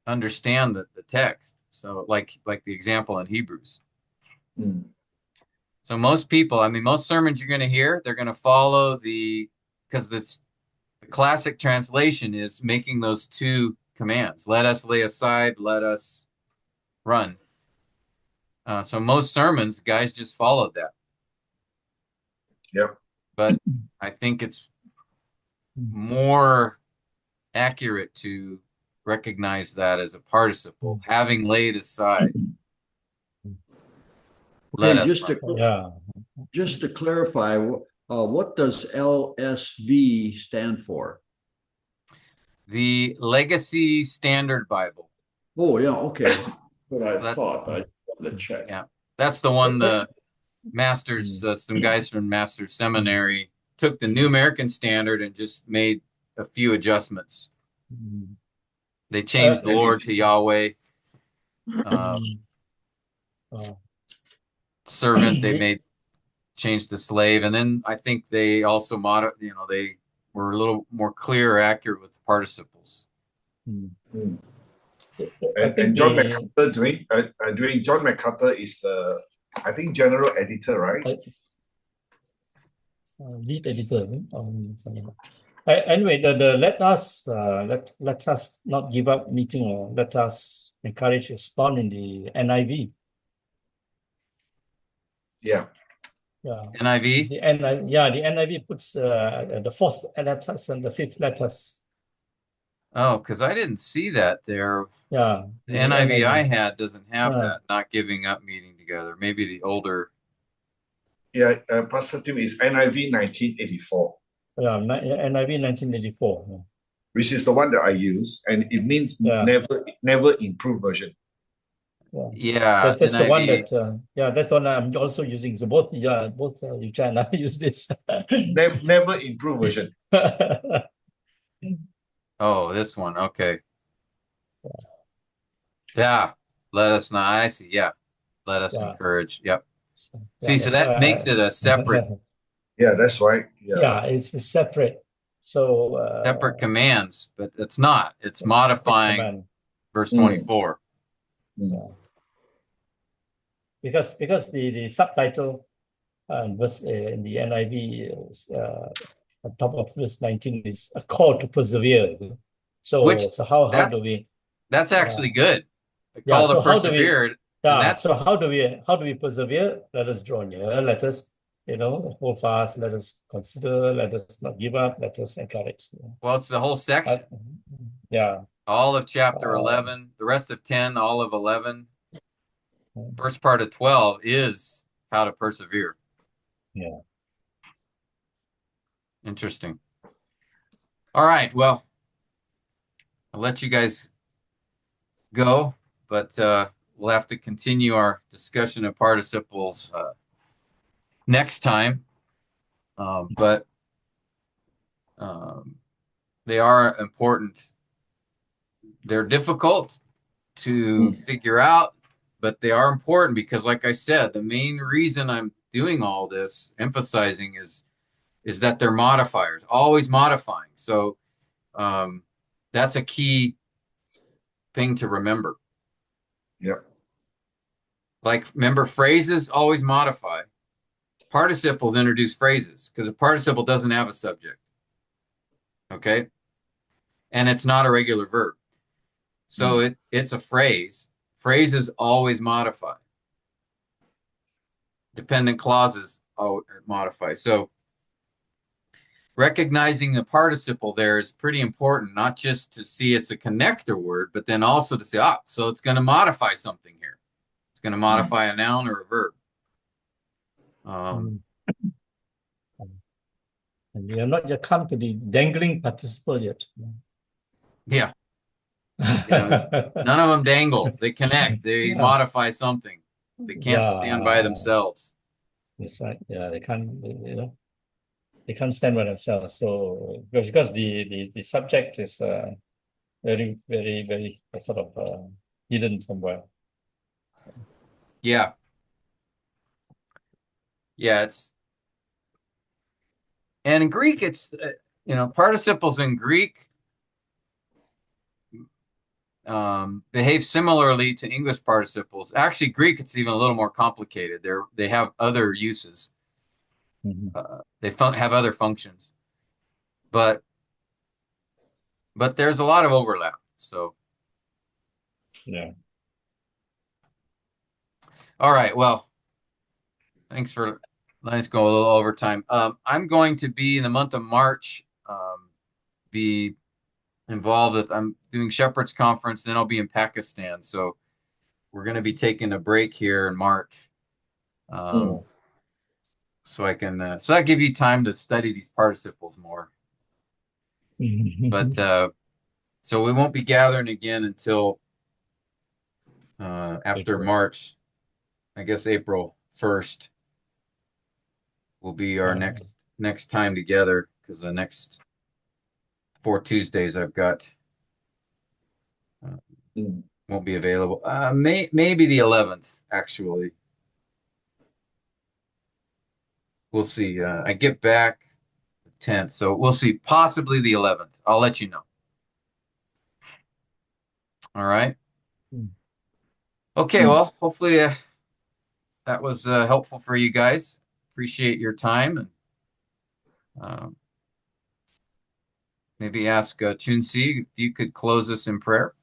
understand the text. So like the example in Hebrews. So most people, I mean, most sermons you're going to hear, they're going to follow because the classic translation is making those two commands. Let us lay aside, let us run. So most sermons, guys just followed that. Yep. But I think it's more accurate to recognize that as a participle, having laid aside. Let Okay, us run. just to clarify, what does LSV stand for? The Legacy Standard Bible. Oh, yeah, okay. What I thought. I just wanted to check. Yeah, that's the one the masters, some guys from Master's Seminary took the New American Standard and just made a few adjustments. They changed the Lord to Yahweh. Servant, they changed to slave, and then I think they also they were a little more clear or accurate with the participles. And John MacArthur doing John MacArthur is the, I think, general editor, right? Lead editor. Anyway, let us not give up meeting, or let us encourage respond in the NIV. Yeah. Yeah. NIV? The NIV puts the fourth letters and the fifth letters. Oh, because I didn't see that there. Yeah. The NIV I had doesn't have that, not giving up meeting together. Maybe the older. Yeah, Pastor Tim is NIV 1984. Yeah, NIV 1984. Yeah. Which is the one that I use, and it means never improve version. Yeah, that's NIV. the one that that's the one I'm also using. So both you can use this. Never improve version. Oh, this one. Okay. Yeah. Let us not. I see. Yeah. Let us encourage. Yep. See, so that makes it a separate. Yeah, that's right. Yeah, it's a separate. So separate commands, but it's not. It's modifying verse 24. Yeah. Because the subtitle verse in the NIV is, on top of verse 19 is a call to persevere. So how do we? That's actually good. A call to persevere. So how do we persevere? Let us draw near. Let us hold fast. Let us consider. Let us not give up. Let us encourage. Well, it's the whole section. All of chapter 11, the rest of 10, all of 11. First part of 12 is how to persevere. Yeah. Interesting. All right. Well, I'll let you guys go, but we'll have to continue our discussion of participles next time. But they are important. They're difficult to figure out, but they are important because, like I said, the main reason I'm doing all this, emphasizing, is that they're modifiers, always modifying. So that's a key thing to remember. Yep. Like, remember, phrases always modify. Participles introduce phrases because a participle doesn't have a subject. Okay. And it's not a regular verb. So it's a phrase. Phrases always modify. Dependent clauses modify. So recognizing the participle there is pretty important, not just to see it's a connector word, but then also to say, so it's going to modify something here. It's going to modify a noun or a verb. And we have not yet come to the dangling participle yet. Yeah. None of them dangle. They connect. They modify something. They can't stand by themselves. That's right. Yeah, they can't. They can't stand by themselves. So because the subject is very, very, very sort of hidden somewhere. Yeah. And in Greek, it's participles in Greek behave similarly to English participles. Actually, Greek, it's even a little more complicated. They have other uses. They have other functions, but there's a lot of overlap. So yeah. All right. Well, thanks for letting us go a little overtime. I'm going to be in the month of March. Be involved with. I'm doing Shepherd's Conference, then I'll be in Pakistan. So we're going to be taking a break here in March. So I can so that give you time to study these participles more. But so we won't be gathering again until after March. I guess April 1st will be our next time together, because the next 4 Tuesdays I've got won't be available. Maybe the 11th, actually. We'll see. I get back the 10th, so we'll see. Possibly the 11th. I'll let you know. All right. Okay. Well, hopefully that was helpful for you guys. Appreciate your time, and maybe ask Chun-Si if you could close us in prayer.